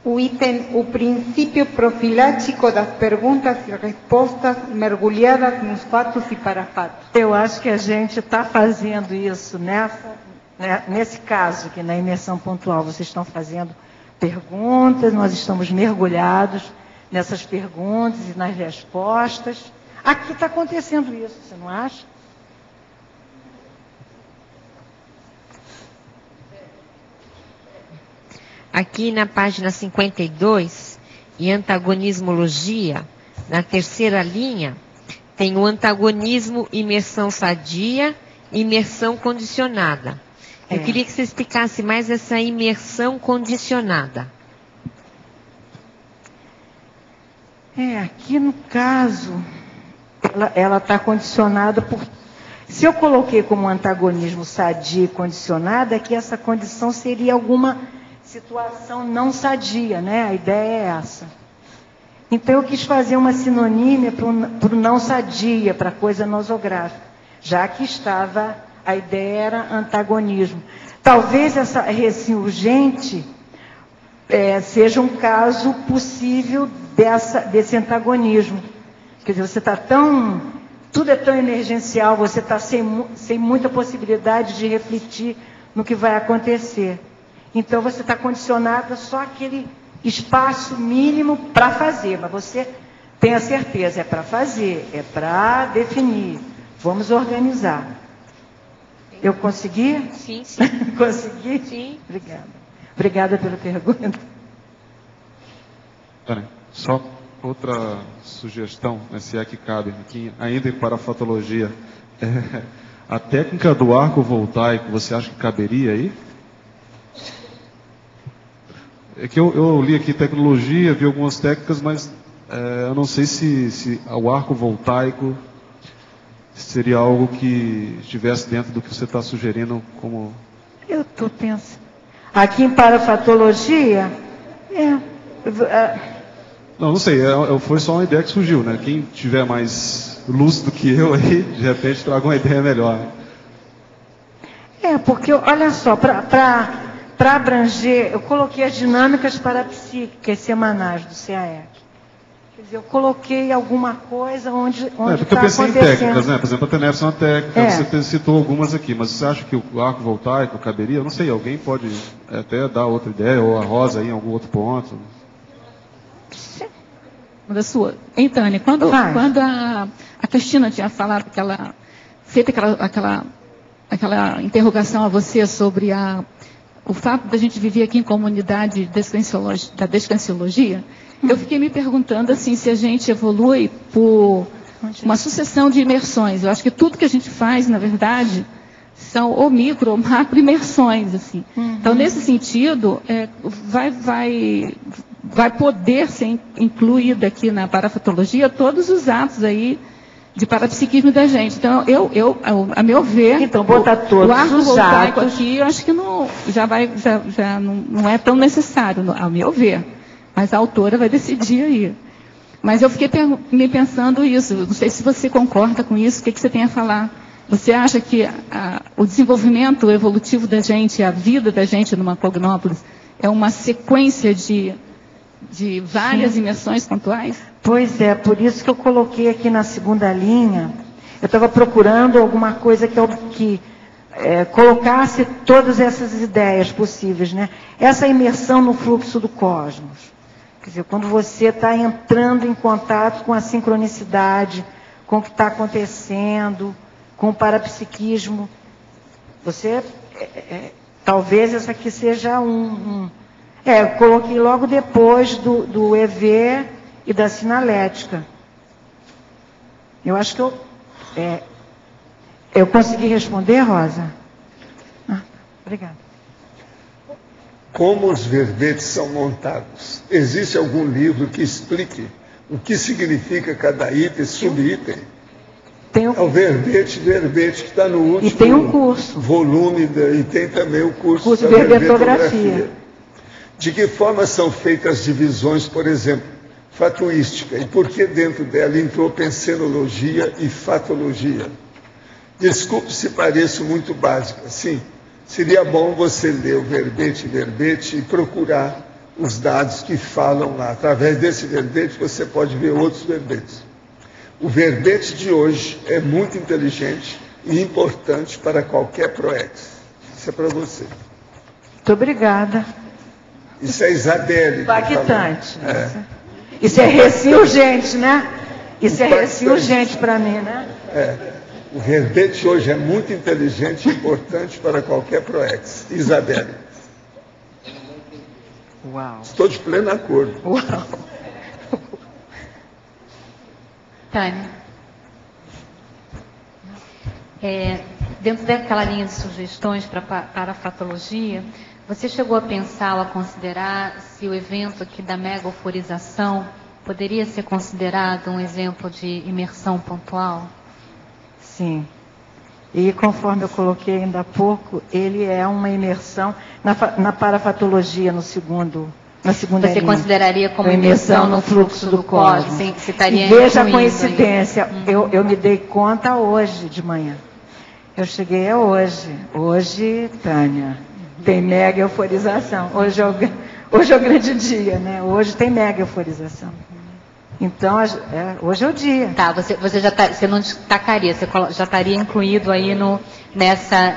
O princípio profilático das perguntas e respostas mergulhadas nos fatos e para fatos. Eu acho que a gente está fazendo isso nesse caso, que na imersão pontual vocês estão fazendo perguntas, nós estamos mergulhados nessas perguntas e nas respostas. Aqui está acontecendo isso, você não acha? Aqui na página 52, em antagonismologia, na terceira linha, tem o antagonismo imersão sadia e imersão condicionada. Eu queria que você explicasse mais essa imersão condicionada. Aqui no caso, ela está condicionada por... Se eu coloquei como antagonismo sadia e condicionada, é que essa condição seria alguma situação não sadia, né? A ideia é essa. Então eu quis fazer uma sinonímia para o não sadia, para a coisa nosográfica, já que estava, a ideia era antagonismo. Talvez esse urgente seja um caso possível desse antagonismo. Quer dizer, você está tudo é tão emergencial, você está sem muita possibilidade de refletir no que vai acontecer. Então você está condicionado a só aquele espaço mínimo para fazer, mas você tem a certeza, é para fazer, é para definir. Vamos organizar. Eu consegui? Sim, sim. Consegui? Sim. Obrigada. Obrigada pela pergunta. Só outra sugestão, né, se é que cabe, aqui, ainda em parafatologia. A técnica do arco voltaico, você acha que caberia aí? É que eu li aqui tecnologia, vi algumas técnicas, mas eu não sei se o arco voltaico seria algo que estivesse dentro do que você está sugerindo como... Eu estou pensando. Aqui em parafatologia, Não sei, foi só uma ideia que surgiu, né? Quem tiver mais lúcido que eu aí, de repente traga uma ideia melhor. Porque, olha só, para abranger, eu coloquei as dinâmicas parapsíquicas semanais do CAEC. Quer dizer, eu coloquei alguma coisa onde está acontecendo. Porque eu pensei em técnicas, né? Por exemplo, a TENEPS é uma técnica, você citou algumas aqui, mas você acha que o arco voltaico caberia? Eu não sei, alguém pode até dar outra ideia, ou a Rosa aí em algum outro ponto. Da sua. Então, Tânia, quando a Cristina tinha falado feito aquela interrogação a você sobre o fato da gente viver aqui em comunidade da descanciologia, eu fiquei me perguntando assim, se a gente evolui por uma sucessão de imersões. Eu acho que tudo que a gente faz, na verdade, são ou micro ou macro imersões. Assim. Então, nesse sentido, vai poder ser incluído aqui na parafatologia todos os atos aí de parapsiquismo da gente. Então, a meu ver, então, botar todos o arco os voltaico atos aqui, eu acho que não é tão necessário, ao meu ver. Mas a autora vai decidir aí. Mas eu fiquei me pensando isso. Não sei se você concorda com isso. O que você tem a falar? Você acha que o desenvolvimento evolutivo da gente, a vida da gente numa Cognópolis, é uma sequência de várias imersões pontuais? Pois é, por isso que eu coloquei aqui na segunda linha. Eu estava procurando alguma coisa que colocasse todas essas ideias possíveis, né? Essa imersão no fluxo do cosmos. Quer dizer, quando você está entrando em contato com a sincronicidade, com o que está acontecendo, com o parapsiquismo, você, talvez essa aqui seja eu coloquei logo depois do EV e da sinalética. Eu acho que eu consegui responder, Rosa? Obrigada. Como os verbetes são montados? Existe algum livro que explique o que significa cada item, subitem? É o verbete que está no último e tem um curso. Volume, e tem também o curso de verbetografia. De que forma são feitas as divisões, por exemplo, fatuística, e por que dentro dela entrou pensenologia e fatologia? Desculpe se pareço muito básica, sim. Seria bom você ler o verbete e procurar os dados que falam lá. Através desse verbete você pode ver outros verbetes. O verbete de hoje é muito inteligente e importante para qualquer ProEx. Isso é para você. Muito obrigada. Isso é Isabelle. Impactante. Isso é reci urgente, né? Isso é reci urgente para mim, né? O verbete hoje é muito inteligente e importante para qualquer ProEx. Isabelle. Uau. Estou de pleno acordo. Uau. Tânia. Dentro daquela linha de sugestões para a fatologia, você chegou a pensar ou a considerar se o evento aqui da mega euforização poderia ser considerado um exemplo de imersão pontual? Sim. E conforme eu coloquei ainda há pouco, ele é uma imersão na parafatologia na segunda Você linha. Consideraria como imersão no fluxo do cosmos? E veja a coincidência, eu me dei conta hoje de manhã. Eu cheguei hoje. Hoje, Tânia, tem mega euforização. Hoje é o grande dia, né? Hoje tem mega euforização. Então, hoje é o dia. Tá, você você não destacaria, você já estaria incluído aí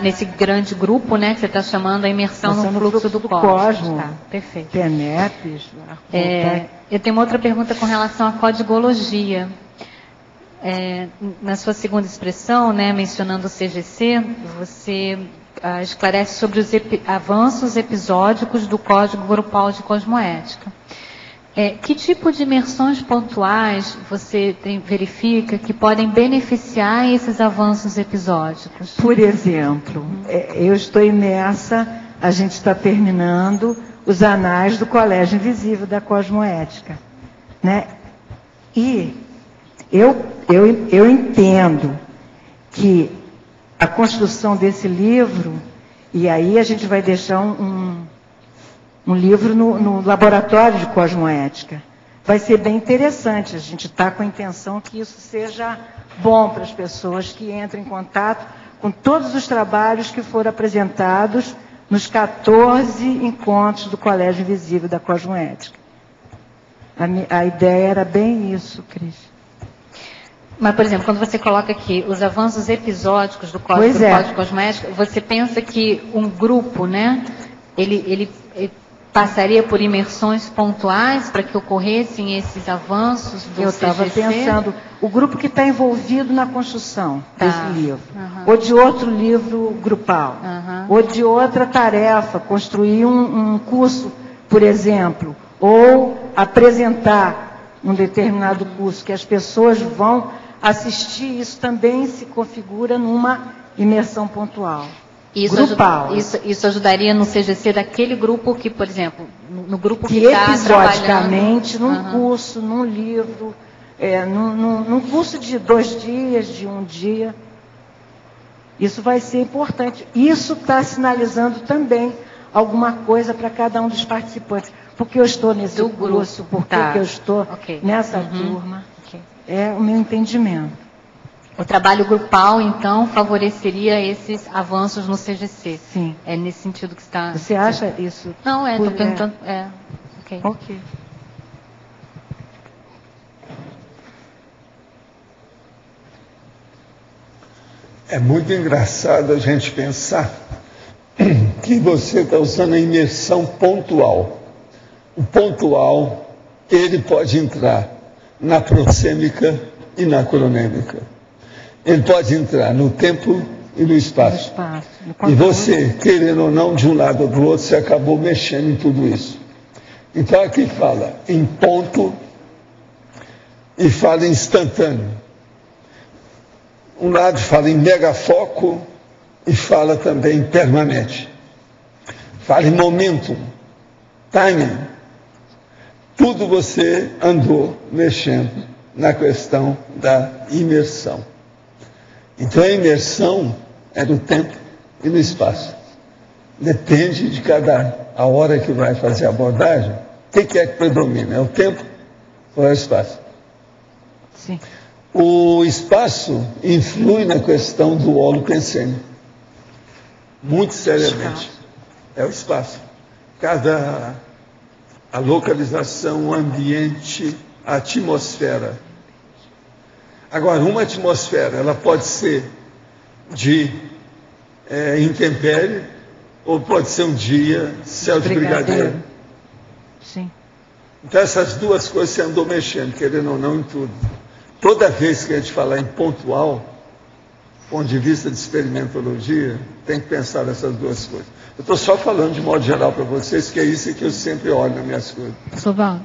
nesse grande grupo, né, que você está chamando a imersão no fluxo do cosmos. Tá, perfeito. TENEPES. Eu tenho uma outra pergunta com relação à codigologia. Na sua segunda expressão, né, mencionando o CGC, você esclarece sobre os avanços episódicos do Código Grupal de Cosmoética. Que tipo de imersões pontuais você verifica que podem beneficiar esses avanços episódicos? Por exemplo, eu estou imersa, a gente está terminando os anais do Colégio Invisível da Cosmoética, né? E eu entendo que a construção desse livro, e aí a gente vai deixar um livro no laboratório de cosmoética. Vai ser bem interessante. A gente está com a intenção que isso seja bom para as pessoas que entrem em contato com todos os trabalhos que foram apresentados nos 14 encontros do Colégio Invisível da Cosmoética. A ideia era bem isso, Cris. Mas, por exemplo, quando você coloca aqui os avanços episódicos do Código de Cosmoética, você pensa que um grupo, né, ele passaria por imersões pontuais para que ocorressem esses avanços do CGC? Eu estava pensando, o grupo que está envolvido na construção desse livro, ou de outro livro grupal, ou de outra tarefa, construir um curso, por exemplo, ou apresentar um determinado curso que as pessoas vão assistir, isso também se configura numa imersão pontual. Isso ajudaria no CGC daquele grupo que, por exemplo, no grupo que está episodicamente, num curso, num livro, num curso de 2 dias, de 1 dia, isso vai ser importante. Isso está sinalizando também alguma coisa para cada um dos participantes. Porque eu estou nesse curso, porque eu estou nessa turma. É o meu entendimento. O trabalho grupal, então, favoreceria esses avanços no CGC. Sim. É nesse sentido que está... Você acha isso? Não, estou perguntando... Ok. É muito engraçado a gente pensar que você está usando a imersão pontual. O pontual, ele pode entrar na proxêmica e na cronêmica. Ele pode entrar no tempo e no espaço. E você, querendo ou não, de um lado ou do outro, você acabou mexendo em tudo isso. Então aqui fala em ponto e fala em instantâneo. Um lado fala em megafoco e fala também em permanente. Fala em momentum, timing. Tudo você andou mexendo na questão da imersão. Então a imersão é no tempo e no espaço. Depende de a hora que vai fazer a abordagem, o que é que predomina? É o tempo ou é o espaço? Sim. O espaço influi na questão do holopensene. Muito seriamente. É o espaço. A localização, o ambiente, a atmosfera. Agora, uma atmosfera, ela pode ser de intempérie, ou pode ser um dia, céu de brigadeiro. Sim. Então, essas duas coisas você andou mexendo, querendo ou não, em tudo. Toda vez que a gente falar em pontual, do ponto de vista de experimentologia, tem que pensar nessas duas coisas. Eu estou só falando de modo geral para vocês, que é isso que eu sempre olho nas minhas coisas. Soval,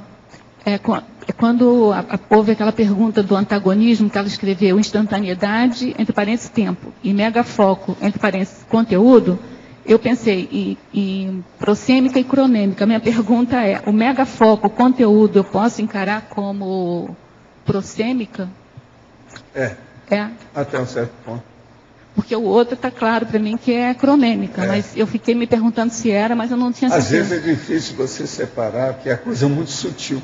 quando houve aquela pergunta do antagonismo, que ela escreveu instantaneidade, entre parênteses, tempo, e megafoco, entre parênteses, conteúdo, eu pensei em proxêmica e cronêmica. Minha pergunta é, o megafoco, conteúdo, eu posso encarar como proxêmica? É. Até um certo ponto. Porque o outro está claro para mim que é cronêmica, mas eu fiquei me perguntando se era, mas eu não tinha certeza. Às vezes é difícil você separar, porque é coisa muito sutil.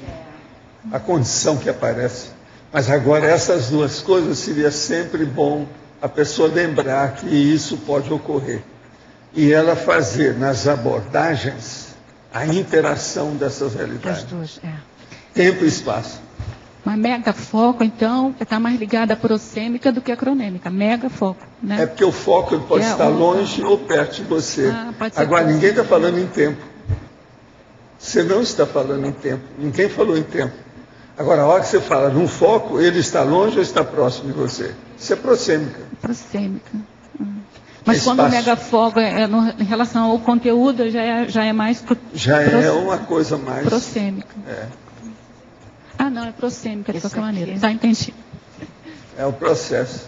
A condição que aparece. Mas agora essas duas coisas seria sempre bom a pessoa lembrar que isso pode ocorrer. E ela fazer nas abordagens a interação dessas realidades. As duas, Tempo e espaço. Mas megafoco, então, está mais ligada à prossêmica do que à cronêmica. Megafoco, né? É porque o foco ele pode estar longe ou perto de você. Agora, ninguém está falando em tempo. Você não está falando em tempo. Ninguém falou em tempo. Agora, a hora que você fala num foco, ele está longe ou está próximo de você? Isso é prossêmica. Prossêmica. Mas quando o megafoco em relação ao conteúdo, já é mais... Já é uma coisa mais... Prossêmica. Ah, não, é prossêmica de qualquer maneira. Já entendi. É o processo.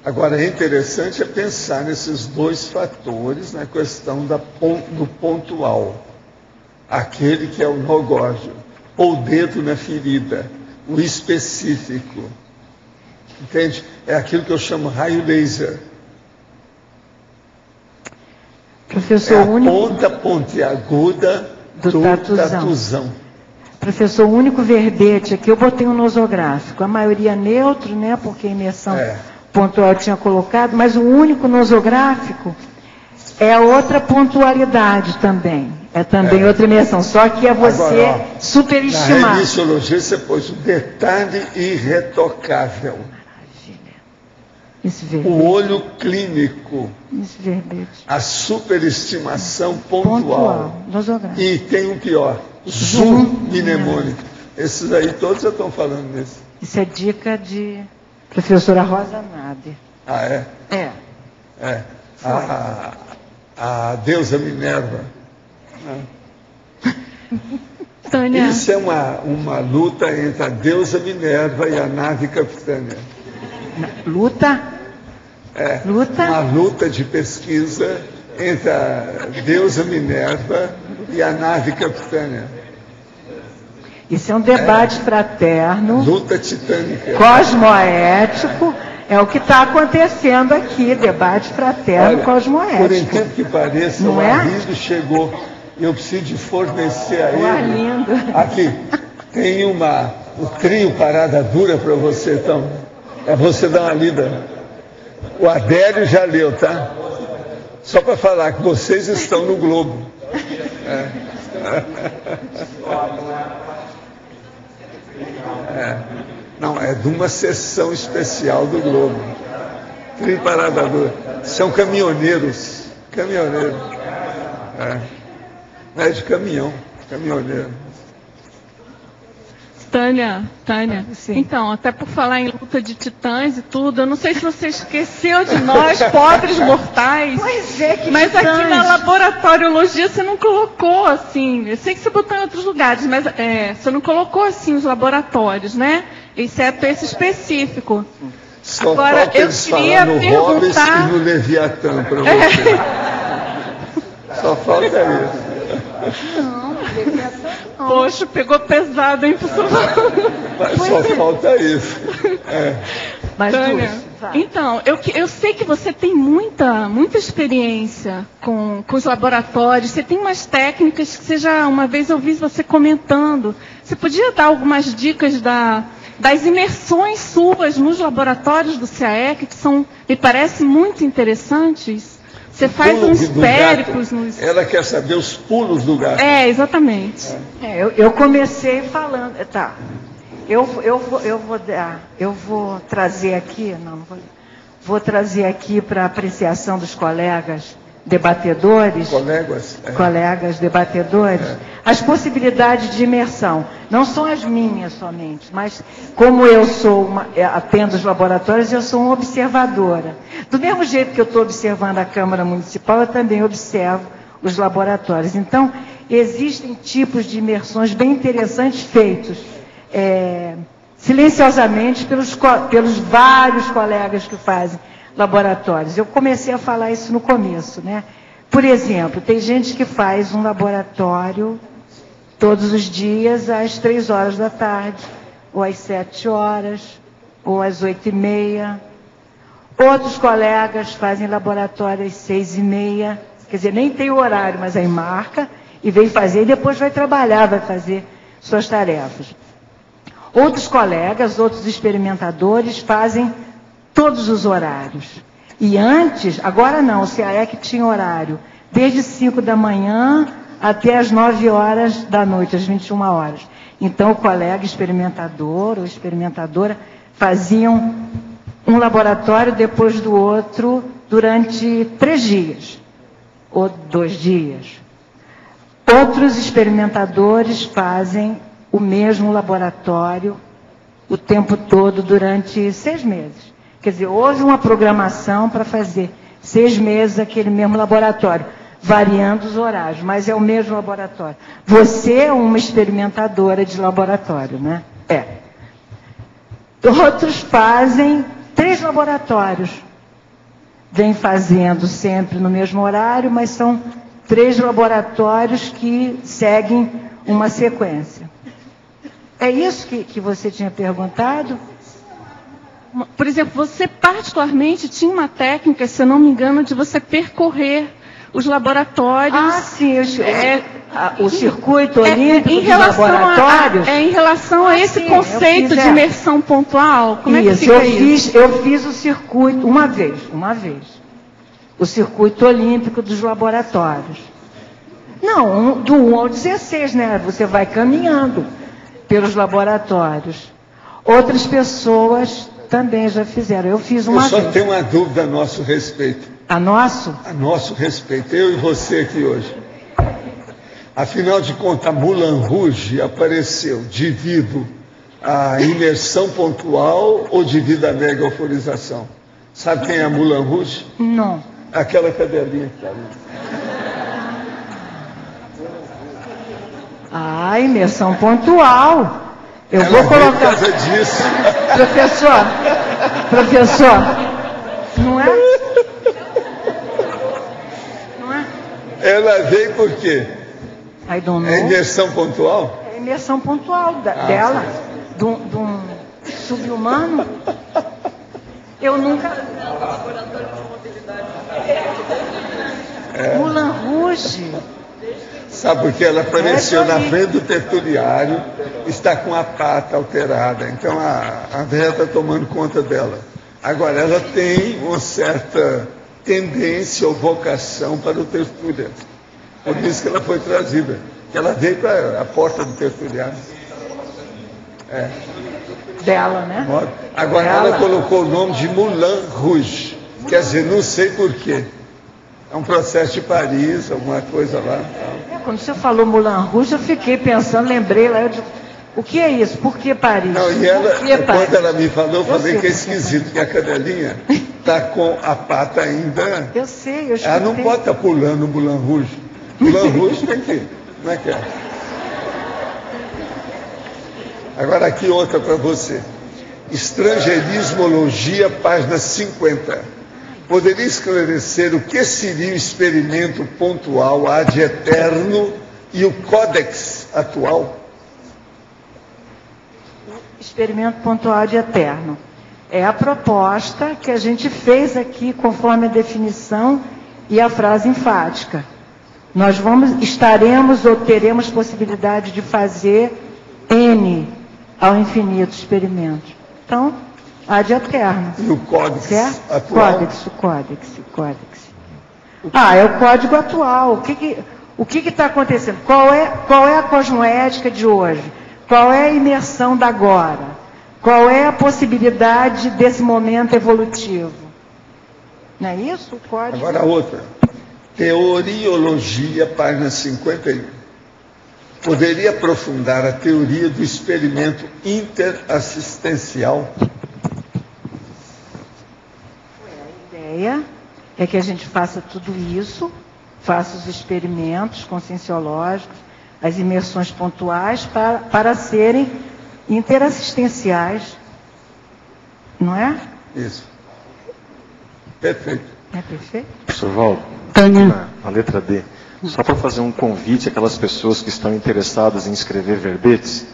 Agora, é interessante pensar nesses dois fatores na questão do pontual. Aquele que é o nogógio, ou o dedo na ferida, o específico. Entende? É aquilo que eu chamo raio laser. Professor, é a ponta pontiaguda do tatuzão. Professor, o único verbete aqui, eu botei um nosográfico. A maioria neutro, né? Porque a imersão pontual eu tinha colocado, mas o único nosográfico é outra pontualidade também. É também outra imersão, só que é você superestimar. Na remissologia você pôs o detalhe irretocável. O olho clínico. A superestimação pontual. E tem um pior, zoom mnemônico. Esses aí todos já estão falando nisso. Isso é dica de professora Rosa Nader. Ah, é? É. A deusa Minerva. Tânia. Isso é uma luta entre a deusa Minerva e a nave Capitânia. Luta? Luta? Uma luta de pesquisa entre a deusa Minerva e a nave Capitânia. Isso é um debate fraterno. Luta titânica. Cosmoético. É o que está acontecendo aqui, debate fraterno cosmoético. Por incrível que pareça, o Arlindo chegou. Eu preciso de fornecer a ele. O Arlindo. Aqui, tem o trio Parada Dura para você, então. É você dar uma lida. O Adélio já leu, tá? Só para falar que vocês estão no Globo. Não, é de uma sessão especial do Globo. Trio Parada Dura. São caminhoneiros. Caminhoneiros. Não é de caminhão, caminhoneiro. Tânia, então, até por falar em luta de titãs e tudo, eu não sei se você esqueceu de nós, pobres mortais. Pois é, que mas titãs. Aqui na laboratoriologia você não colocou assim, eu sei que você botou em outros lugares, mas você não colocou assim os laboratórios, né? Exceto esse específico. Só agora, falta eu queria no perguntar... e no Leviatã para você. Só falta isso. Não, poxa, pegou pesado, hein, professor? Só falta isso. Mas, Tânia, então, eu sei que você tem muita experiência com os laboratórios, você tem umas técnicas que você já, uma vez eu vi você comentando. Você podia dar algumas dicas das imersões suas nos laboratórios do CAEC, que são, me parece, muito interessantes? Você faz uns périplos nos... Ela quer saber os pulos do gato. Exatamente. Eu comecei falando... Tá. Eu vou trazer aqui... Vou trazer aqui para apreciação dos colegas debatedores... Colegas debatedores... As possibilidades de imersão. Não são as minhas somente, mas como eu atendo os laboratórios, eu sou uma observadora. Do mesmo jeito que eu estou observando a Câmara Municipal, eu também observo os laboratórios. Então, existem tipos de imersões bem interessantes feitos silenciosamente pelos vários colegas que fazem laboratórios. Eu comecei a falar isso no começo, né? Por exemplo, tem gente que faz um laboratório todos os dias às 3 horas da tarde, ou às 7 horas, ou às 8h30. Outros colegas fazem laboratório às 6h30, quer dizer, nem tem o horário, mas aí marca e vem fazer, e depois vai trabalhar, vai fazer suas tarefas. Outros colegas, outros experimentadores fazem todos os horários. E antes, agora não, o CAEC tinha horário desde 5 da manhã até as 9 horas da noite, às 21 horas. Então, o colega experimentador ou experimentadora faziam um laboratório depois do outro durante 3 dias ou 2 dias. Outros experimentadores fazem o mesmo laboratório o tempo todo durante 6 meses. Quer dizer, houve uma programação para fazer 6 meses aquele mesmo laboratório, variando os horários, mas é o mesmo laboratório. Você é uma experimentadora de laboratório, né? É. Outros fazem 3 laboratórios. Vêm fazendo sempre no mesmo horário, mas são 3 laboratórios que seguem uma sequência. É isso que você tinha perguntado? Por exemplo, você particularmente tinha uma técnica, se eu não me engano, de você percorrer os laboratórios. Ah, sim, o circuito olímpico dos laboratórios. Em relação a esse conceito de imersão pontual, como é que fica isso? Eu fiz o circuito uma vez. O circuito olímpico dos laboratórios. Não, do 1 ao 16, né? Você vai caminhando pelos laboratórios. Outras pessoas também já fizeram. Eu fiz uma vez. Eu só tenho uma dúvida a nosso respeito. A nosso? A nosso respeito. Eu e você aqui hoje. Afinal de contas, Moulin Rouge apareceu devido à imersão pontual ou devido à mega euforização? Sabe quem é a Moulin Rouge? Não. Aquela cadelinha que está ali. Ah, imersão pontual. Eu Ela vou colocar. Por causa disso. Professor, não é? Não é? Ela veio por quê? É imersão pontual? É imersão pontual dela, de um sub-humano. Eu nunca. Moulin Rouge. Sabe por que ela apareceu na frente do tertuliário, está com a pata alterada, então a véia está tomando conta dela. Agora, ela tem uma certa tendência ou vocação para o tertuliário. Por isso que ela foi trazida. Ela veio para a porta do tertuliário. É. Dela, né? Agora, ela colocou o nome de Moulin Rouge. Quer dizer, não sei por quê. É um processo de Paris, alguma coisa lá. Quando você falou Moulin Rouge, eu fiquei pensando, lembrei lá, eu digo, o que é isso? Por que Paris? Não, e ela, quando ela me falou, eu falei que é esquisito, que a cadelinha está com a pata ainda. Eu sei, eu escutei. Ela não pode estar pulando o Moulin Rouge. Moulin Rouge tem que. Como é que é? Agora aqui outra para você. Estrangeirismologia, página 50. Poderia esclarecer o que seria o experimento pontual ad eterno e o códex atual? Experimento pontual ad eterno. É a proposta que a gente fez aqui, conforme a definição e a frase enfática. Nós estaremos ou teremos possibilidade de fazer N ao infinito experimentos. Então, ad eterno. E o códex certo? atual? Códex. Ah, é o código atual. O que está acontecendo? Qual é a cosmoética de hoje? Qual é a imersão da agora? Qual é a possibilidade desse momento evolutivo? Não é isso? O código. Agora outra. Teoriologia, página 51. Poderia aprofundar a teoria do experimento interassistencial? A ideia é que a gente faça tudo isso, faça os experimentos conscienciológicos, as imersões pontuais para serem interassistenciais. Não é? Isso. Perfeito. É perfeito? Professor Valdo, na letra D, só para fazer um convite àquelas pessoas que estão interessadas em escrever verbetes,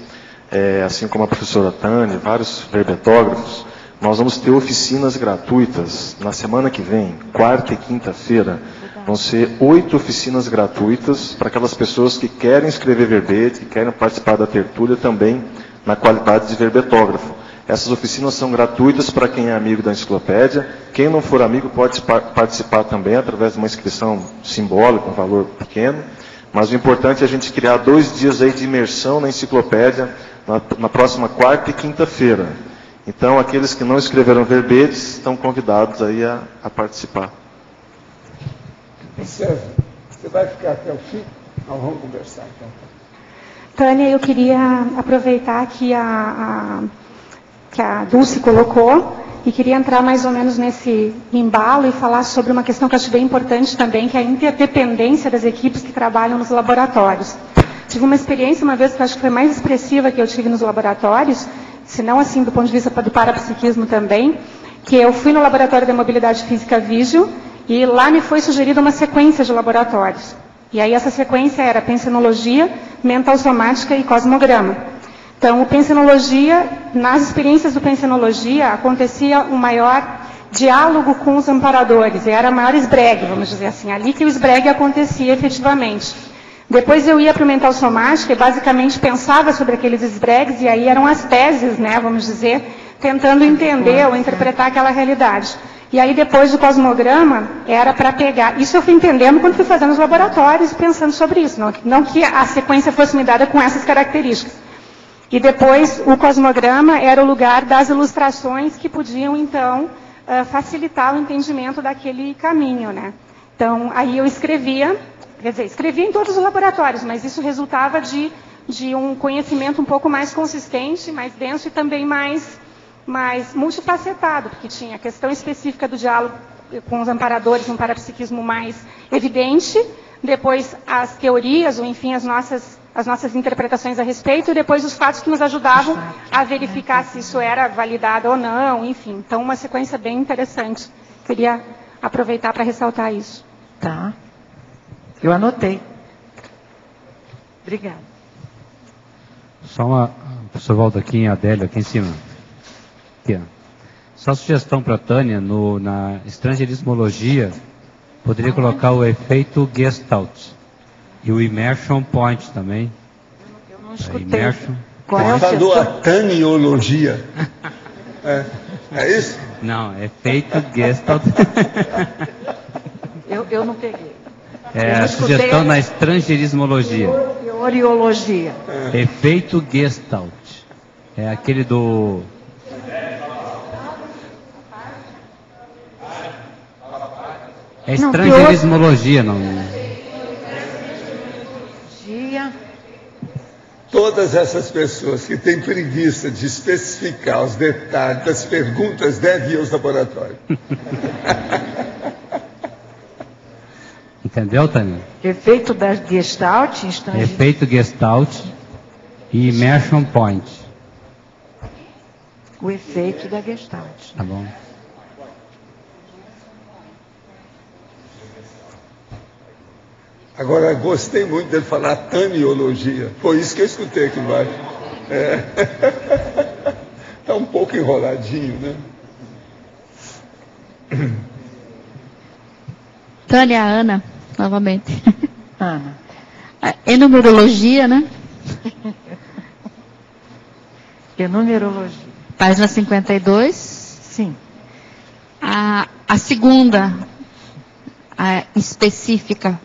assim como a professora Tânia, vários verbetógrafos, nós vamos ter oficinas gratuitas na semana que vem, quarta e quinta-feira. Vão ser 8 oficinas gratuitas para aquelas pessoas que querem escrever verbete, que querem participar da tertúlia também na qualidade de verbetógrafo. Essas oficinas são gratuitas para quem é amigo da enciclopédia. Quem não for amigo pode participar também através de uma inscrição simbólica, um valor pequeno. Mas o importante é a gente criar 2 dias aí de imersão na enciclopédia, na próxima quarta e quinta-feira. Então, aqueles que não escreveram verbetes estão convidados aí a participar. César, você vai ficar até o fim? Nós vamos conversar então. Tânia, eu queria aproveitar que a Dulce colocou e queria entrar mais ou menos nesse embalo e falar sobre uma questão que eu acho bem importante também, que é a interdependência das equipes que trabalham nos laboratórios. Tive uma experiência uma vez que eu acho que foi mais expressiva que eu tive nos laboratórios, se não assim do ponto de vista do parapsiquismo também, que eu fui no laboratório da mobilidade física Vígio e lá me foi sugerida uma sequência de laboratórios. E aí essa sequência era pensenologia, mental somática e cosmograma. Então, o pensenologia, nas experiências do pensenologia, acontecia um maior diálogo com os amparadores, era maior esbregue, vamos dizer assim, ali que o esbregue acontecia efetivamente. Depois eu ia para o mental somática e basicamente pensava sobre aqueles esbregues, e aí eram as teses, né, vamos dizer, tentando entender ou interpretar aquela realidade. E aí depois do cosmograma, era para pegar, isso eu fui entendendo quando fui fazendo os laboratórios, pensando sobre isso, não que a sequência fosse me dada com essas características. E depois o cosmograma era o lugar das ilustrações que podiam, então, facilitar o entendimento daquele caminho, né? Então, aí eu escrevia, quer dizer, escrevia em todos os laboratórios, mas isso resultava de um conhecimento um pouco mais consistente, mais denso e também mais multifacetado, porque tinha a questão específica do diálogo com os amparadores, um parapsiquismo mais evidente, depois as teorias, ou enfim, as nossas interpretações a respeito, e depois os fatos que nos ajudavam a verificar se isso era validado ou não, enfim. Então, uma sequência bem interessante. Queria aproveitar para ressaltar isso. Tá. Eu anotei. Obrigada. Só uma... Professor Valdaquim, Adélio, aqui em cima. Aqui, ó. Só sugestão para a Tânia, na estrangeirismologia, poderia colocar o efeito Gestalt. E o Immersion Point também. Eu não escutei. Qual é o falou a taniologia. É isso? Não, efeito Gestalt. Eu não peguei. É a sugestão na estrangeirismologia. Teoriologia. Efeito Gestalt. É aquele do... É estrangeirismologia, não... Todas essas pessoas que têm preguiça de especificar os detalhes das perguntas devem ir aos laboratórios. Entendeu, Tânia? Efeito da Gestalt. Efeito Gestalt e Immersion Point. O efeito da Gestalt. Tá bom. Agora, gostei muito dele falar taniologia. Foi isso que eu escutei aqui embaixo. Está um pouco enroladinho, né? Tânia, Ana, novamente. Ana. Enumerologia, né? Enumerologia. Página 52. Sim. A segunda, a específica.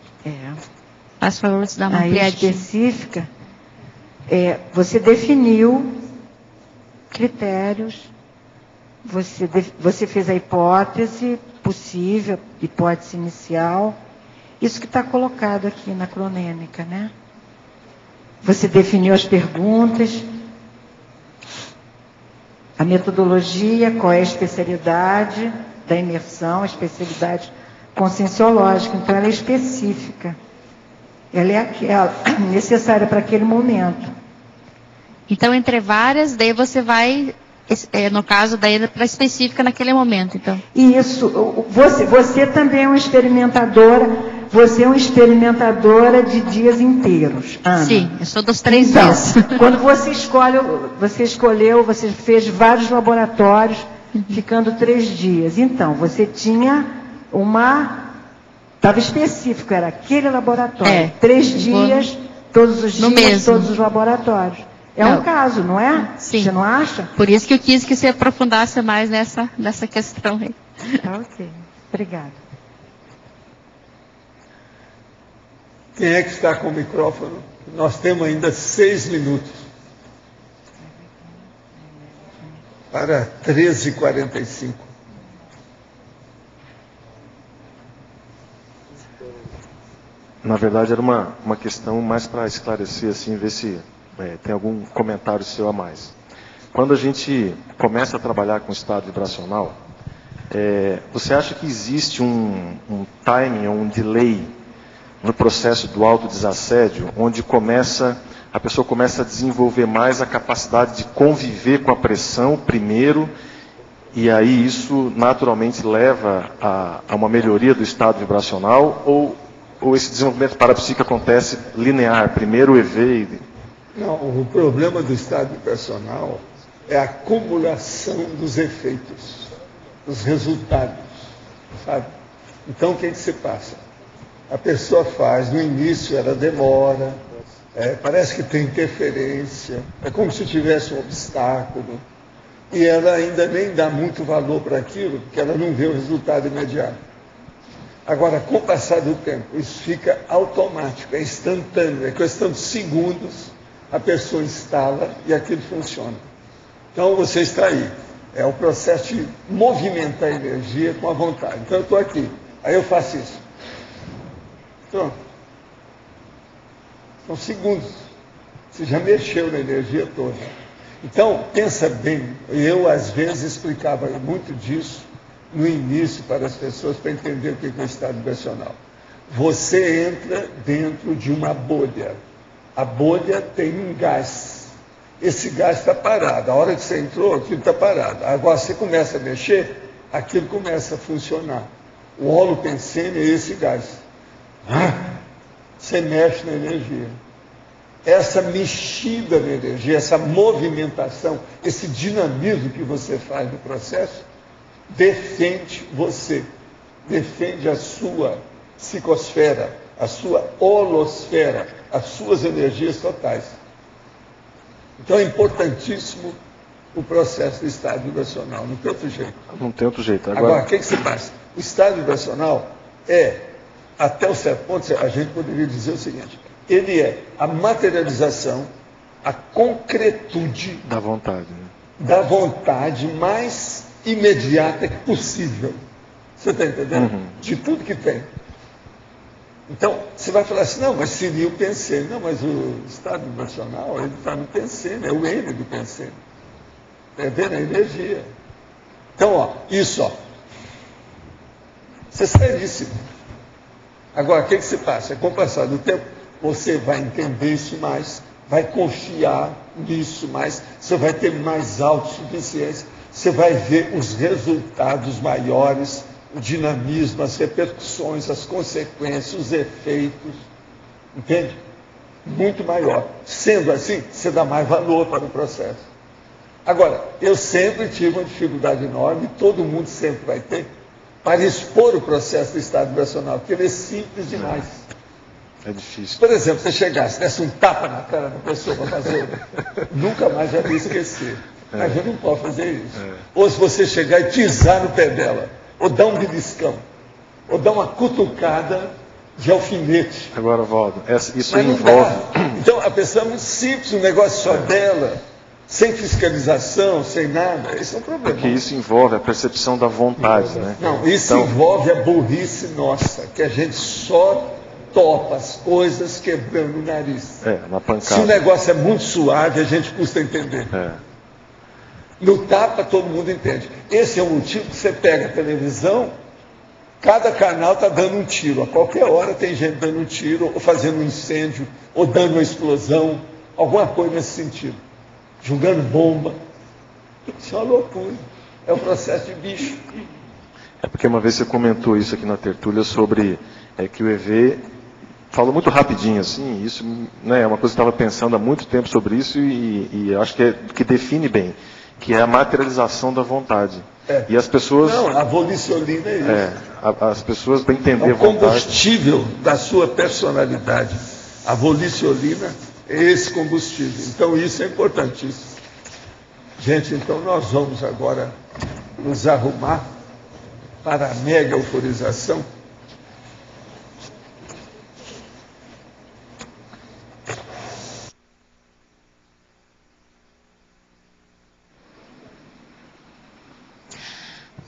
Faz favor de dar uma ampliadinha. Específica, você definiu critérios, você fez a hipótese possível, hipótese inicial, isso que está colocado aqui na cronêmica, né? Você definiu as perguntas, a metodologia, qual é a especialidade da imersão, a especialidade conscienciológica, então ela é específica. Ela é aquela necessária para aquele momento. Então, entre várias, daí você vai, no caso, daí para específica naquele momento, então. Isso. Você também é uma experimentadora de dias inteiros, Ana. Sim, eu sou dos 3 dias. Quando você escolheu, você fez vários laboratórios, ficando 3 dias. Então, você tinha estava específico, era aquele laboratório. 3 dias, todos os dias, todos os laboratórios. Um caso, não é? Sim. Você não acha? Por isso que eu quis que você aprofundasse mais nessa questão aí. Ok. Obrigada. Quem é que está com o microfone? Nós temos ainda 6 minutos. Para 13h45. Na verdade, era uma questão mais para esclarecer, assim, ver se tem algum comentário seu a mais. Quando a gente começa a trabalhar com estado vibracional, você acha que existe um timing, um delay no processo do autodesassédio, onde a pessoa começa a desenvolver mais a capacidade de conviver com a pressão primeiro, e aí isso naturalmente leva a uma melhoria do estado vibracional, ou esse desenvolvimento parapsíquico acontece linear, primeiro o EV? Não, o problema do estado vibracional é a acumulação dos efeitos, dos resultados, sabe? Então, o que se passa? A pessoa faz, no início ela demora, parece que tem interferência, é como se tivesse um obstáculo, e ela ainda nem dá muito valor para aquilo, porque ela não vê o resultado imediato. Agora, com o passar do tempo, isso fica automático, é instantâneo, é questão de segundos, a pessoa instala e aquilo funciona. Então, você está aí. É o processo de movimentar a energia com a vontade. Então, eu estou aqui, aí eu faço isso. Pronto. São segundos. Você já mexeu na energia toda. Então, pensa bem. Eu, às vezes, explicava muito disso no início para as pessoas, para entender o que é o estado vibracional. Você entra dentro de uma bolha. A bolha tem um gás. Esse gás está parado. A hora que você entrou, aquilo está parado. Agora você começa a mexer, aquilo começa a funcionar. O holopensene é esse gás. Você mexe na energia. Essa mexida na energia, essa movimentação, esse dinamismo que você faz no processo, defende você, defende a sua psicosfera, a sua holosfera, as suas energias totais. Então é importantíssimo o processo do estado vibracional, não tem outro jeito. Não tem outro jeito. Agora, o que se passa? O estado vibracional até um certo ponto, a gente poderia dizer o seguinte, ele é a materialização, a concretude da vontade, né? Da vontade mais imediata que possível. Você está entendendo? Uhum. De tudo que tem. Então, você vai falar assim, não, mas seria o pensene. Não, mas o estado vibracional, ele está no pensene, é o N do pensene. Está vendo? A energia. Então, isso, você seríssimo. Agora, o que se passa? Com o passar do tempo, você vai entender isso mais, vai confiar nisso mais, você vai ter mais autossuficiência, você vai ver os resultados maiores, o dinamismo, as repercussões, as consequências, os efeitos, entende? Muito maior. Sendo assim, você dá mais valor para o processo. Agora, eu sempre tive uma dificuldade enorme, todo mundo sempre vai ter, para expor o processo do estado vibracional, porque ele é simples demais. É difícil. Por exemplo, você chegasse, desse um tapa na cara da pessoa para fazer, nunca mais já ia esquecer. A gente não pode fazer isso. Ou se você chegar e pisar no pé dela, ou dar um beliscão, ou dar uma cutucada de alfinete. Agora, Valdo, isso envolve... Então, a pessoa é muito simples, um negócio só dela, sem fiscalização, sem nada, esse é um problema. Porque isso envolve a percepção da vontade, né? Não, isso envolve a burrice nossa, que a gente só topa as coisas quebrando o nariz. Na pancada. Se o negócio é muito suave, a gente custa entender. No tapa, todo mundo entende. Esse é o motivo que você pega a televisão, cada canal está dando um tiro. A qualquer hora tem gente dando um tiro, ou fazendo um incêndio, ou dando uma explosão, alguma coisa nesse sentido. Jogando bomba. Isso é uma loucura. É um processo de bicho. É porque uma vez você comentou isso aqui na tertúlia sobre que o EV falou muito rapidinho assim, isso, né, é uma coisa que eu estava pensando há muito tempo sobre isso e acho que define bem, que é a materialização da vontade. E as pessoas... Não, a volicionina é isso. As pessoas, para entender a vontade... É o combustível da sua personalidade. A volicionina é esse combustível. Então isso é importantíssimo. Gente, então nós vamos agora nos arrumar para a mega euforização.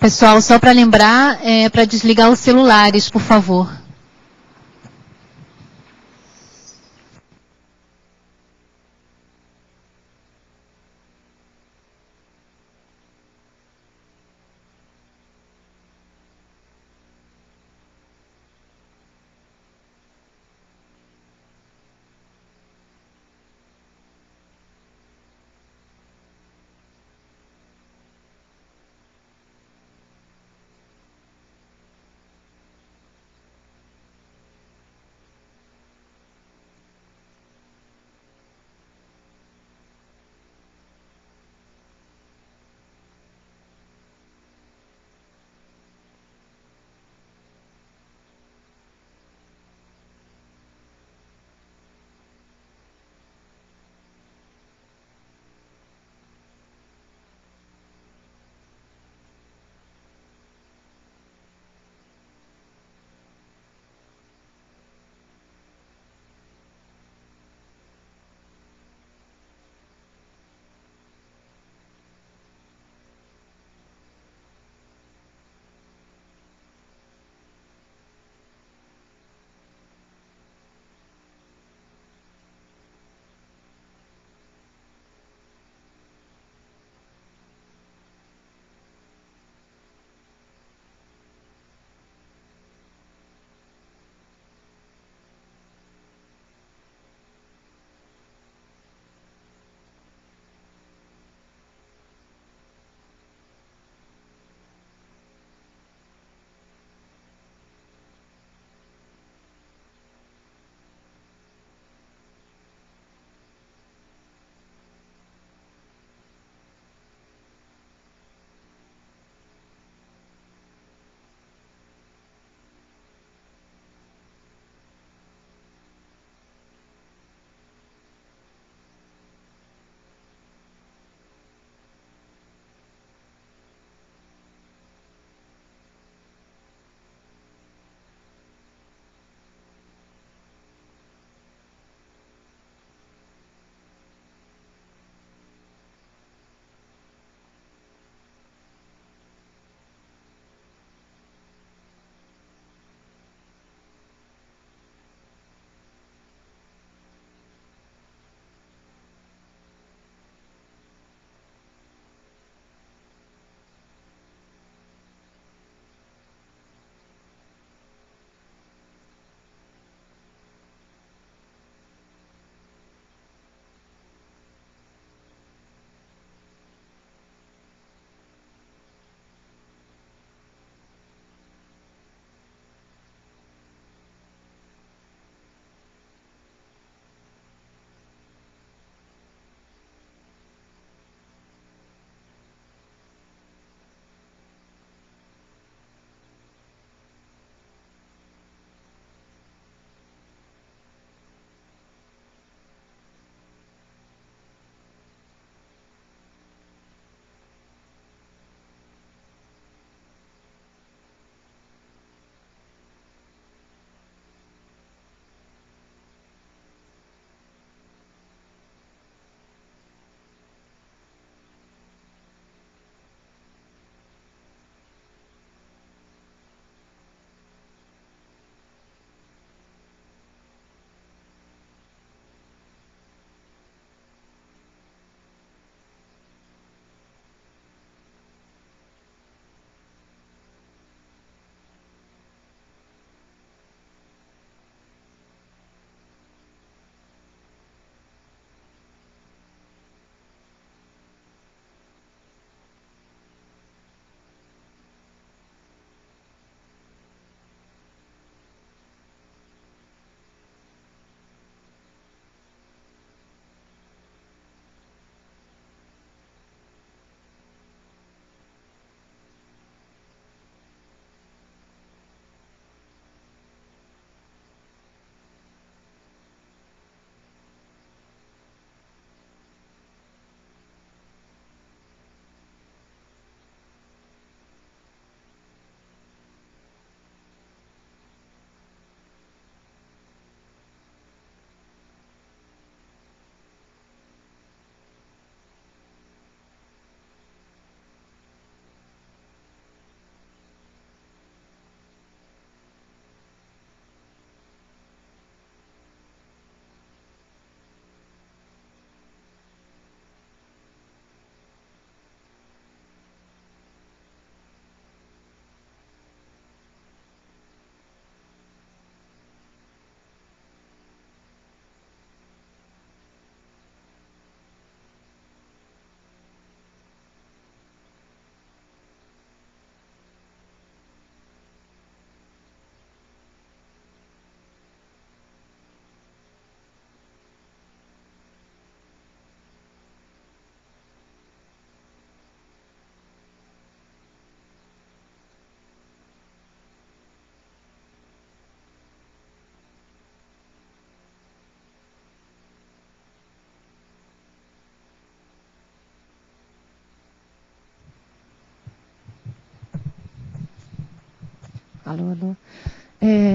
Pessoal, só para lembrar, para desligar os celulares, por favor. Alô, alô.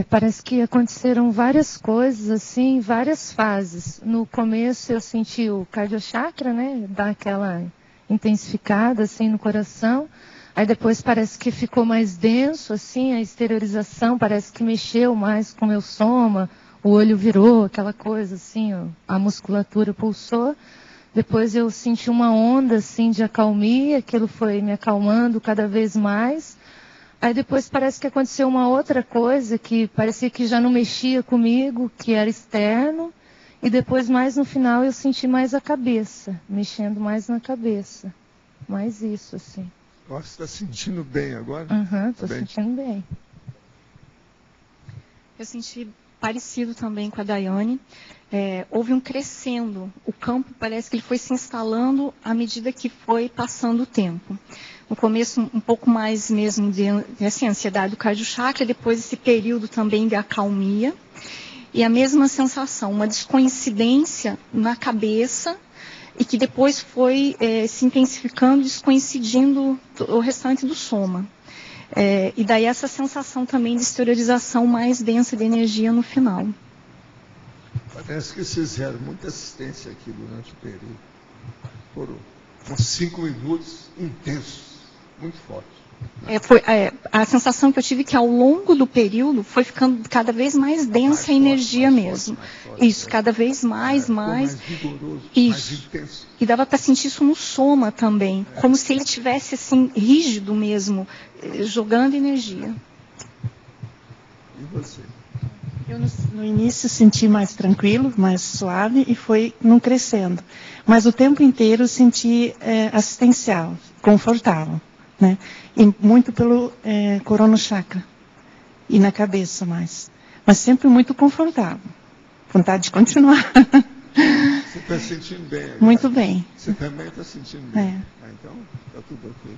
Parece que aconteceram várias coisas, assim, várias fases. No começo eu senti o cardiochakra, né, dar aquela intensificada, assim, no coração. Aí depois parece que ficou mais denso, assim, a exteriorização parece que mexeu mais com o meu soma, o olho virou, aquela coisa, assim, ó, a musculatura pulsou. Depois eu senti uma onda, assim, de acalmia, aquilo foi me acalmando cada vez mais. Aí depois parece que aconteceu uma outra coisa que parecia que já não mexia comigo, que era externo. E depois, mais no final, eu senti mais a cabeça, mexendo mais na cabeça. Mais isso, assim. Você está sentindo bem agora? Estou sentindo bem. Eu senti parecido também com a Daiane. Houve um crescendo. O campo parece que ele foi se instalando à medida que foi passando o tempo. No começo, um pouco mais mesmo de assim, ansiedade do cardiochakra, depois esse período também de acalmia. E a mesma sensação, uma descoincidência na cabeça e que depois foi se intensificando, descoincidindo o restante do soma. E daí essa sensação também de exteriorização mais densa de energia no final. Parece que vocês fizeram muita assistência aqui durante o período. Foram uns 5 minutos intensos, muito fortes. A sensação que eu tive que ao longo do período foi ficando cada vez mais densa a energia mesmo. Isso, cada vez mais. Vigoroso, isso. mais intenso. E dava para sentir isso no soma também, como se ele tivesse assim rígido mesmo, jogando energia. E você? Eu no início senti mais tranquilo, mais suave e foi num crescendo. Mas o tempo inteiro eu senti assistencial, confortável, né? E muito pelo corono chakra e na cabeça mais. Mas sempre muito confortável. Vontade de continuar. Você está sentindo bem agora? Muito bem. Você também está sentindo bem. Então, está tudo ok.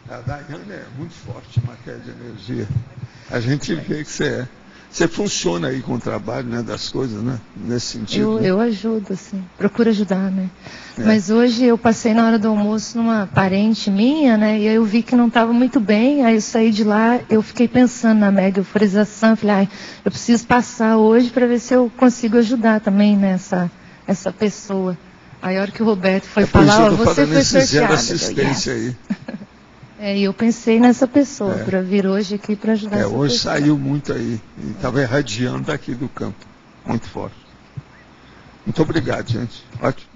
A Daiane é muito forte em matéria de energia. A gente vê que você funciona aí com o trabalho, né, das coisas, né? Nesse sentido. Eu ajudo, assim, procuro ajudar, né? Mas hoje eu passei na hora do almoço numa parente minha, né? E aí eu vi que não estava muito bem, aí eu saí de lá, eu fiquei pensando na mega euforização, falei, eu preciso passar hoje para ver se eu consigo ajudar também nessa essa pessoa. Aí a hora que o Roberto foi falar, você foi sorteado. Assistência aí. E eu pensei nessa pessoa, para vir hoje aqui para ajudar essa hoje pessoa. Saiu muito aí, estava irradiando daqui do campo, muito forte. Muito obrigado, gente. Ótimo.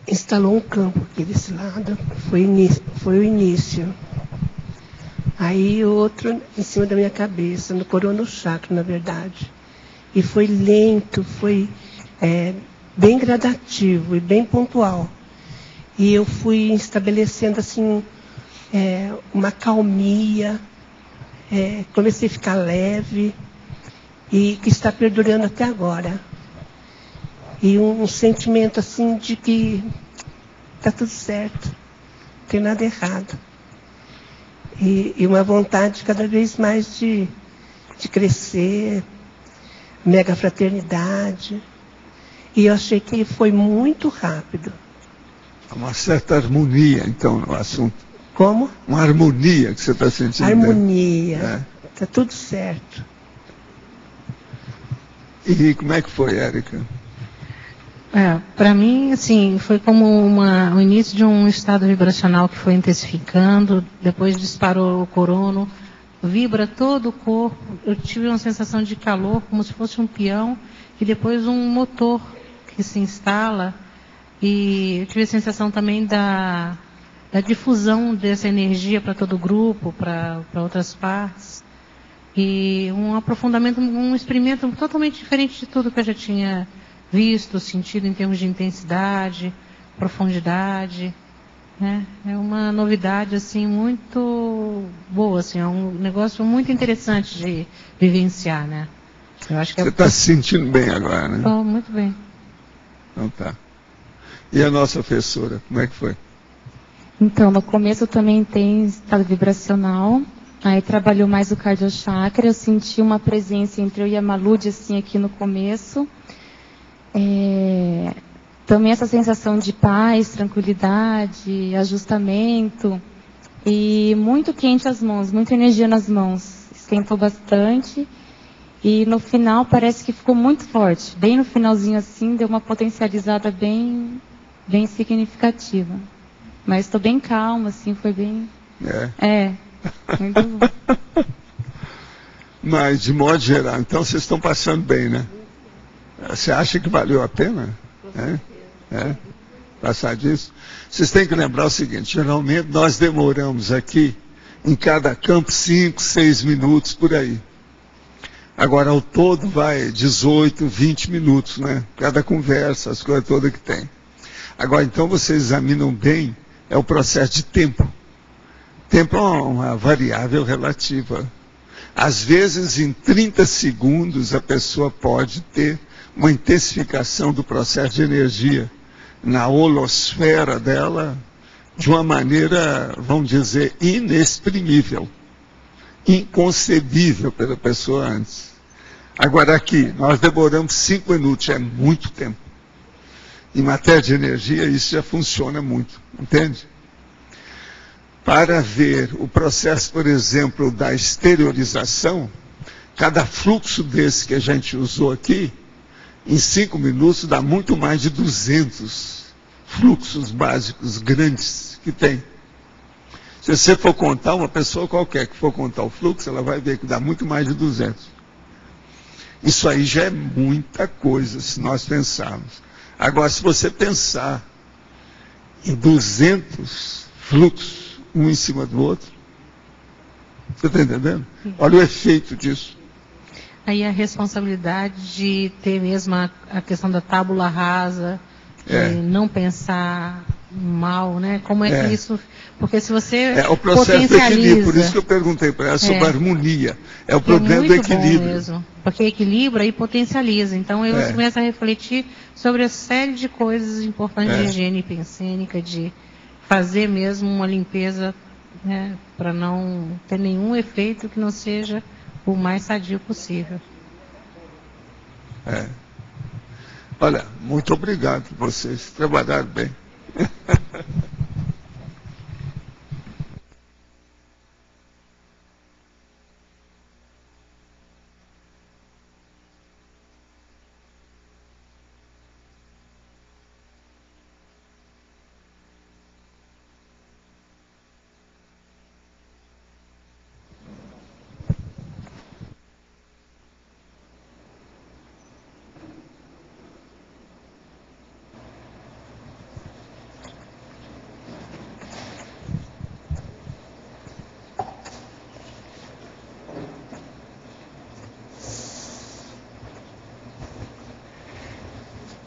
instalou um campo aqui desse lado, foi o início. Aí outro em cima da minha cabeça, no coronochakra, na verdade. E foi lento, foi bem gradativo e bem pontual. E eu fui estabelecendo assim uma calmia, comecei a ficar leve e que está perdurando até agora. E um sentimento assim de que está tudo certo, não tem nada errado. E uma vontade cada vez mais de crescer, mega fraternidade. E eu achei que foi muito rápido. Uma certa harmonia, então, no assunto. Como? Uma harmonia que você está sentindo. Harmonia. Está tudo certo. E como é que foi, Érica? Para mim, assim, foi como o início de um estado vibracional que foi intensificando, depois disparou o corono, vibra todo o corpo. Eu tive uma sensação de calor, como se fosse um peão, e depois um motor que se instala. E eu tive a sensação também da difusão dessa energia para todo o grupo, para outras partes. E um aprofundamento, um experimento totalmente diferente de tudo que eu já tinha visto, sentido em termos de intensidade, profundidade, né? É uma novidade assim muito boa, assim, é um negócio muito interessante de vivenciar, né? Eu acho que você está se sentindo bem agora, né? Estou muito bem. Então tá. E a nossa professora, como é que foi? Então, no começo também tem estado vibracional, aí trabalhou mais o cardiochakra, eu senti uma presença entre eu e a Malude, assim, aqui no começo. Também essa sensação de paz, tranquilidade, ajustamento e muito quente as mãos, muita energia nas mãos, esquentou bastante e no final parece que ficou muito forte, bem no finalzinho assim, deu uma potencializada bem significativa, mas estou bem calma, assim, foi bem... muito bom. Mas de modo geral, então vocês estão passando bem, né? Você acha que valeu a pena? Passar disso? Vocês têm que lembrar o seguinte, geralmente nós demoramos aqui, em cada campo, 5, 6 minutos por aí. Agora, ao todo, vai 18, 20 minutos, né? Cada conversa, as coisas todas que tem. Agora, então, vocês examinam bem, é o processo de tempo. Tempo é uma variável relativa. Às vezes, em 30 segundos, a pessoa pode ter uma intensificação do processo de energia na holosfera dela de uma maneira, vamos dizer, inexprimível, inconcebível pela pessoa antes. Agora aqui, nós demoramos 5 minutos, é muito tempo. Em matéria de energia, isso já funciona muito, entende? Para ver o processo, por exemplo, da exteriorização, cada fluxo desse que a gente usou aqui, em 5 minutos dá muito mais de 200 fluxos básicos grandes que tem. Se você for contar, uma pessoa qualquer que for contar o fluxo, ela vai ver que dá muito mais de 200. Isso aí já é muita coisa, se nós pensarmos. Agora, se você pensar em 200 fluxos, um em cima do outro, você está entendendo? Olha o efeito disso. Aí a responsabilidade de ter mesmo a questão da tábula rasa, de não pensar mal, né? Como é que isso... Porque se você o processo do equilíbrio, por isso que eu perguntei para ela sobre a harmonia. É o problema do equilíbrio. Bom mesmo, porque equilibra e potencializa. Então você começa a refletir sobre a série de coisas importantes de higiene pensênica, de fazer mesmo uma limpeza, né, para não ter nenhum efeito que não seja o mais sadio possível. Olha, muito obrigado por vocês, trabalharam bem.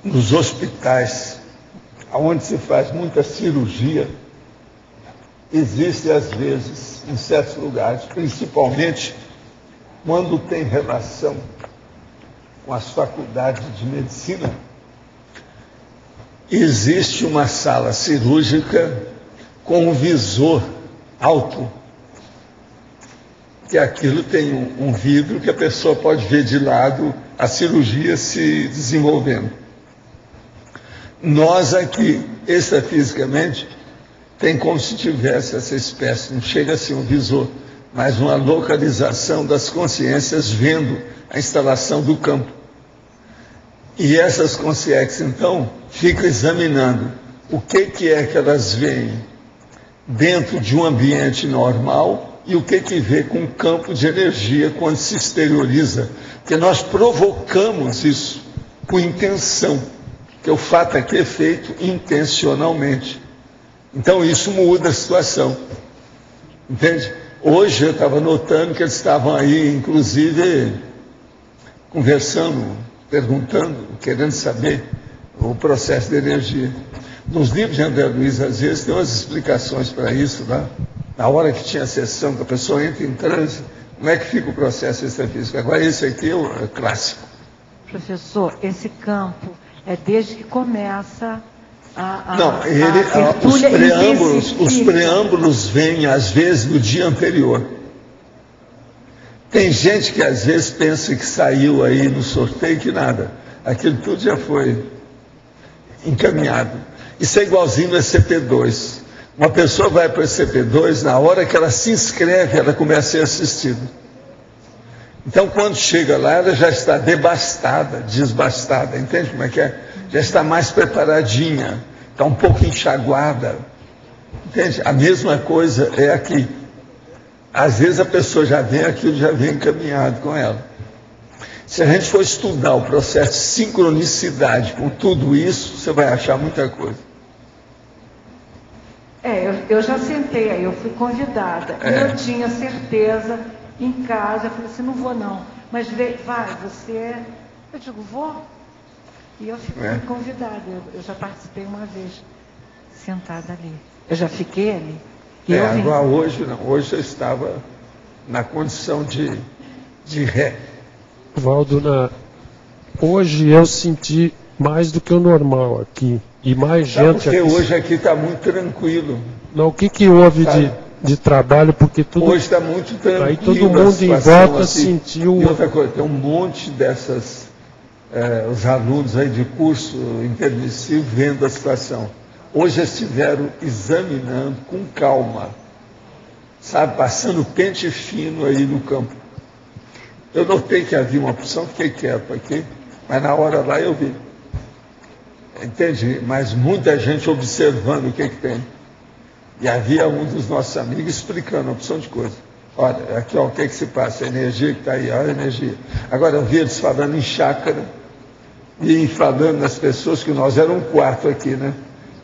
nos hospitais, onde se faz muita cirurgia, existe às vezes, em certos lugares, principalmente quando tem relação com as faculdades de medicina, existe uma sala cirúrgica com um visor alto, que aquilo tem um vidro que a pessoa pode ver de lado a cirurgia se desenvolvendo. Nós aqui, extrafisicamente, tem como se tivesse essa espécie, não chega a ser um visor, mas uma localização das consciências vendo a instalação do campo. E essas consciências, então, ficam examinando o que é que elas veem dentro de um ambiente normal e o que vê com o campo de energia quando se exterioriza. Porque nós provocamos isso com intenção, que o fato aqui é feito intencionalmente. Então isso muda a situação. Entende? Hoje eu estava notando que eles estavam aí, inclusive, conversando, perguntando, querendo saber o processo de energia. Nos livros de André Luiz, às vezes, tem umas explicações para isso, lá. Na hora que tinha a sessão, que a pessoa entra em transe, como é que fica o processo extrafísico? Agora, esse aqui é o clássico. Professor, esse campo é desde que começa os preâmbulos vêm, às vezes, no dia anterior. Tem gente que, às vezes, pensa que saiu aí no sorteio, que nada. Aquilo tudo já foi encaminhado. Isso é igualzinho no SCP-2. Uma pessoa vai para o SCP-2, na hora que ela se inscreve, ela começa a ser assistida. Então, quando chega lá, ela já está devastada, desbastada, entende como é que é? Já está mais preparadinha, está um pouco enxaguada, entende? A mesma coisa é aqui. Às vezes a pessoa já vem, aquilo já vem encaminhado com ela. Se a gente for estudar o processo de sincronicidade com tudo isso, você vai achar muita coisa. Eu já sentei aí, eu fui convidada. Eu tinha certeza em casa, eu falei assim, não vou não. Mas vai, você... Eu digo, vou. E eu fiquei convidada. Eu já participei uma vez, sentada ali. Eu já fiquei ali. Agora hoje não. Hoje eu estava na condição de ré. Valduna, hoje eu senti mais do que o normal aqui. E mais gente porque aqui. Hoje aqui está muito tranquilo. Não, o que houve de trabalho? Porque tudo. Hoje está muito tranquilo. Aí todo mundo em volta sentiu. E outra coisa, tem um monte dessas. Os alunos aí de curso intermissivo vendo a situação. Hoje estiveram examinando com calma, sabe, passando pente fino aí no campo. Eu notei que havia uma opção, fiquei quieto aqui, mas na hora lá eu vi. Entende? Mas muita gente observando o que tem. E havia um dos nossos amigos explicando a opção de coisa. Olha, aqui ó, o que se passa? A energia que está aí, olha a energia. Agora eu vi eles falando em chácara e falando nas pessoas, que nós éramos um quarto aqui, né?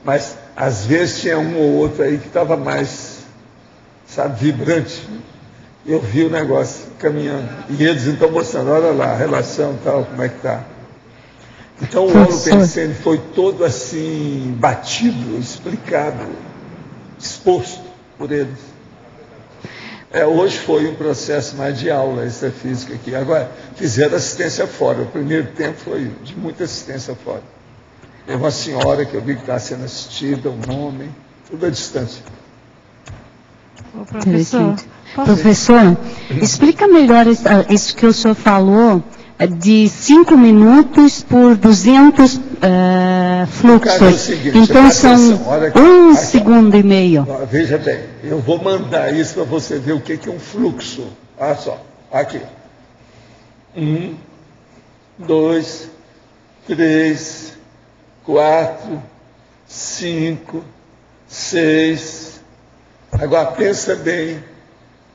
Mas às vezes tinha um ou outro aí que estava mais, sabe, vibrante. Eu vi o negócio caminhando. E eles então mostrando, olha lá, a relação tal, como é que está. Então o Holopensene foi todo assim, batido, explicado, exposto por eles. Hoje foi um processo mais de aula, extrafísica aqui. Agora, fizeram assistência fora. O primeiro tempo foi de muita assistência fora. Teve uma senhora que eu vi que estava sendo assistida, um homem, tudo à distância. Professor, explica melhor isso que o senhor falou, de 5 minutos por 200 fluxos. É o seguinte, então são 1,5 segundo. Veja bem, eu vou mandar isso para você ver o que é um fluxo. Olha só, aqui. 1, 2, 3, 4, 5, 6. Agora pensa bem,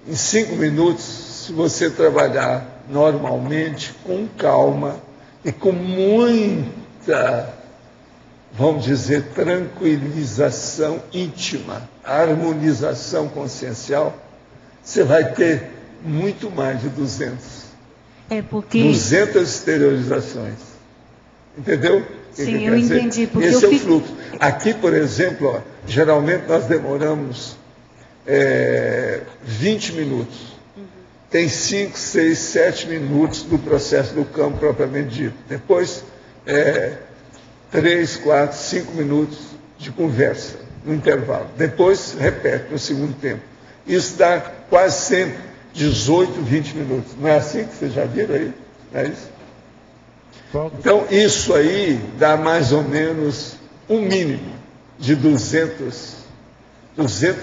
em 5 minutos, se você trabalhar normalmente, com calma e com muita, vamos dizer, tranquilização íntima, harmonização consciencial, você vai ter muito mais de 200. 200 exteriorizações. Entendeu? Sim, eu entendi. Porque esse é o fluxo. Aqui, por exemplo, ó, geralmente nós demoramos 20 minutos. Tem 5, 6, 7 minutos do processo do campo propriamente dito. Depois, 3, 4, 5 minutos de conversa no intervalo. Depois, repete no segundo tempo. Isso dá quase sempre 18, 20 minutos. Não é assim que vocês já viram aí? Não é isso? Então, isso aí dá mais ou menos um mínimo de 200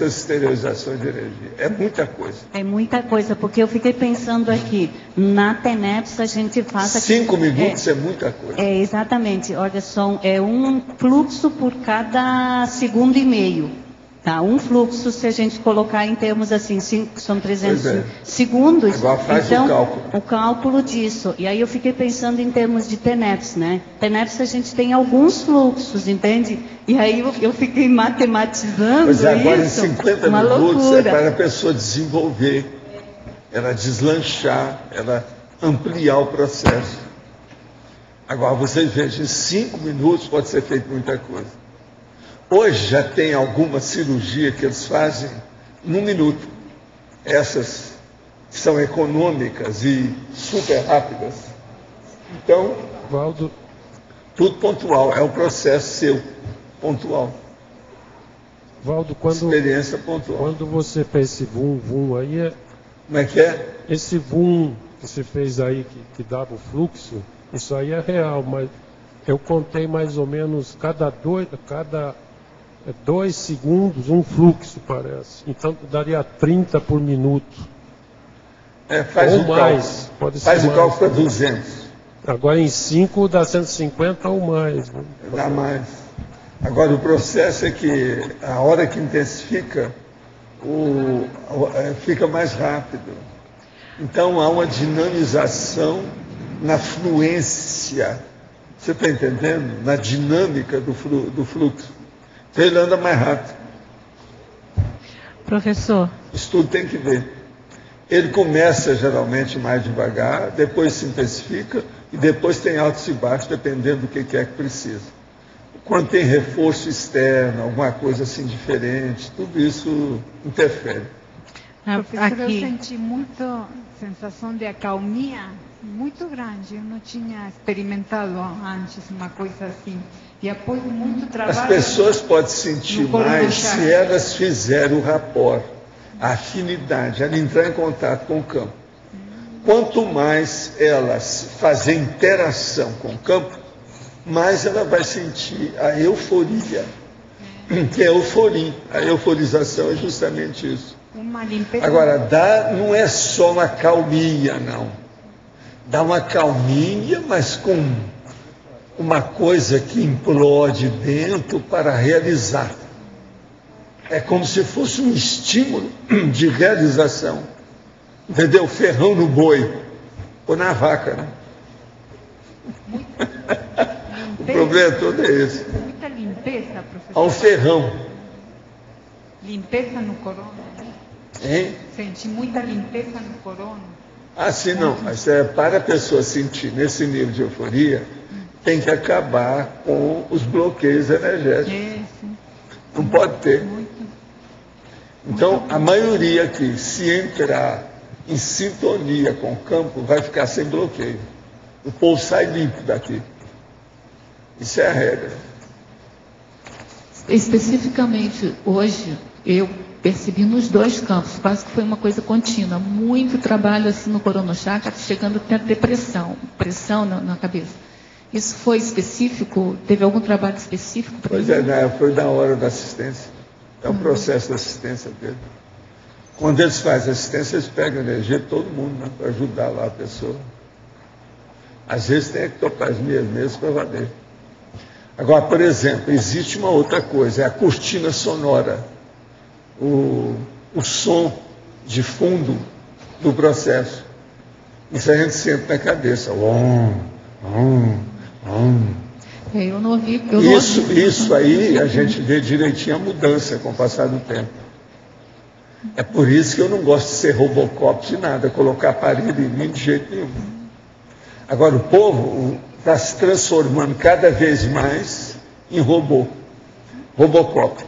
esterilizações de energia. É muita coisa. É muita coisa, porque eu fiquei pensando aqui, na TENEPS a gente faz... 5 minutos é muita coisa. Exatamente. Olha só, é um fluxo por cada segundo e meio. Tá? Um fluxo, se a gente colocar em termos assim, são 300 segundos. Agora faz então, o cálculo. O cálculo disso. E aí eu fiquei pensando em termos de TENEPS, né? TENEPS a gente tem alguns fluxos, entende? E aí eu fiquei matematizando Mas agora isso. em 50 uma minutos loucura. é para a pessoa desenvolver, ela deslanchar, ela ampliar o processo. Agora vocês vejam, em 5 minutos pode ser feito muita coisa. Hoje já tem alguma cirurgia que eles fazem num minuto. Essas são econômicas e super rápidas. Então, Valdo, tudo pontual, é um processo seu, pontual. Valdo, Experiência pontual. Quando você fez esse VUM aí, Como é que é? Esse VUM que você fez aí, que dava o fluxo, isso aí é real, mas eu contei mais ou menos cada 2 segundos um fluxo, parece. Então daria 30 por minuto. Faz ou o mais. cálculo. Pode ser Faz o mais. cálculo para 200. Agora em 5 dá 150 ou mais. Né? Dá mais. Agora o processo é que a hora que intensifica, fica mais rápido. Então há uma dinamização na fluência. Você está entendendo? Na dinâmica do fluxo. Então ele anda mais rápido. Professor. Isso tudo tem que ver. Ele começa geralmente mais devagar, depois se intensifica e depois tem altos e baixos, dependendo do que é que precisa. Quando tem reforço externo, alguma coisa assim diferente, tudo isso interfere. Professora, eu senti muita sensação de acalmia muito grande. Eu não tinha experimentado antes uma coisa assim. E após muito trabalho... As pessoas podem sentir mais se elas fizerem o rapport, a afinidade, ela entrar em contato com o campo. Quanto mais elas fazem interação com o campo, mais ela vai sentir a euforia, que é euforia. A euforização é justamente isso. Agora, não é só uma calminha, não. Dá uma calminha, mas com uma coisa que implode dentro para realizar. É como se fosse um estímulo de realização. Entendeu? Ferrão no boi, ou na vaca, né? O problema todo é esse. Muita limpeza, professor. Há um ferrão. Limpeza no corona. Hein? Senti muita limpeza no corona. Assim não, mas para a pessoa sentir nesse nível de euforia, tem que acabar com os bloqueios energéticos. Não pode ter. Então, a maioria aqui, se entrar em sintonia com o campo, vai ficar sem bloqueio. O povo sai limpo daqui. Isso é a regra. Especificamente, hoje, eu percebi nos dois campos, quase que foi uma coisa contínua. Muito trabalho assim no coronochakra, chegando até a depressão, pressão na cabeça. Isso foi específico? Teve algum trabalho específico? Pois é, foi da hora da assistência. É um processo de assistência dele. Quando eles fazem assistência, eles pegam energia de todo mundo, né, para ajudar lá a pessoa. Às vezes tem que tocar as minhas mesas para valer. Agora, por exemplo, existe uma outra coisa, é a cortina sonora. O som de fundo do processo. Isso a gente sente na cabeça. Eu não ouvi. Isso aí a gente vê direitinho a mudança com o passar do tempo. É por isso que eu não gosto de ser Robocop de nada, colocar aparelho em mim de jeito nenhum. Agora o povo está se transformando cada vez mais em Robocop.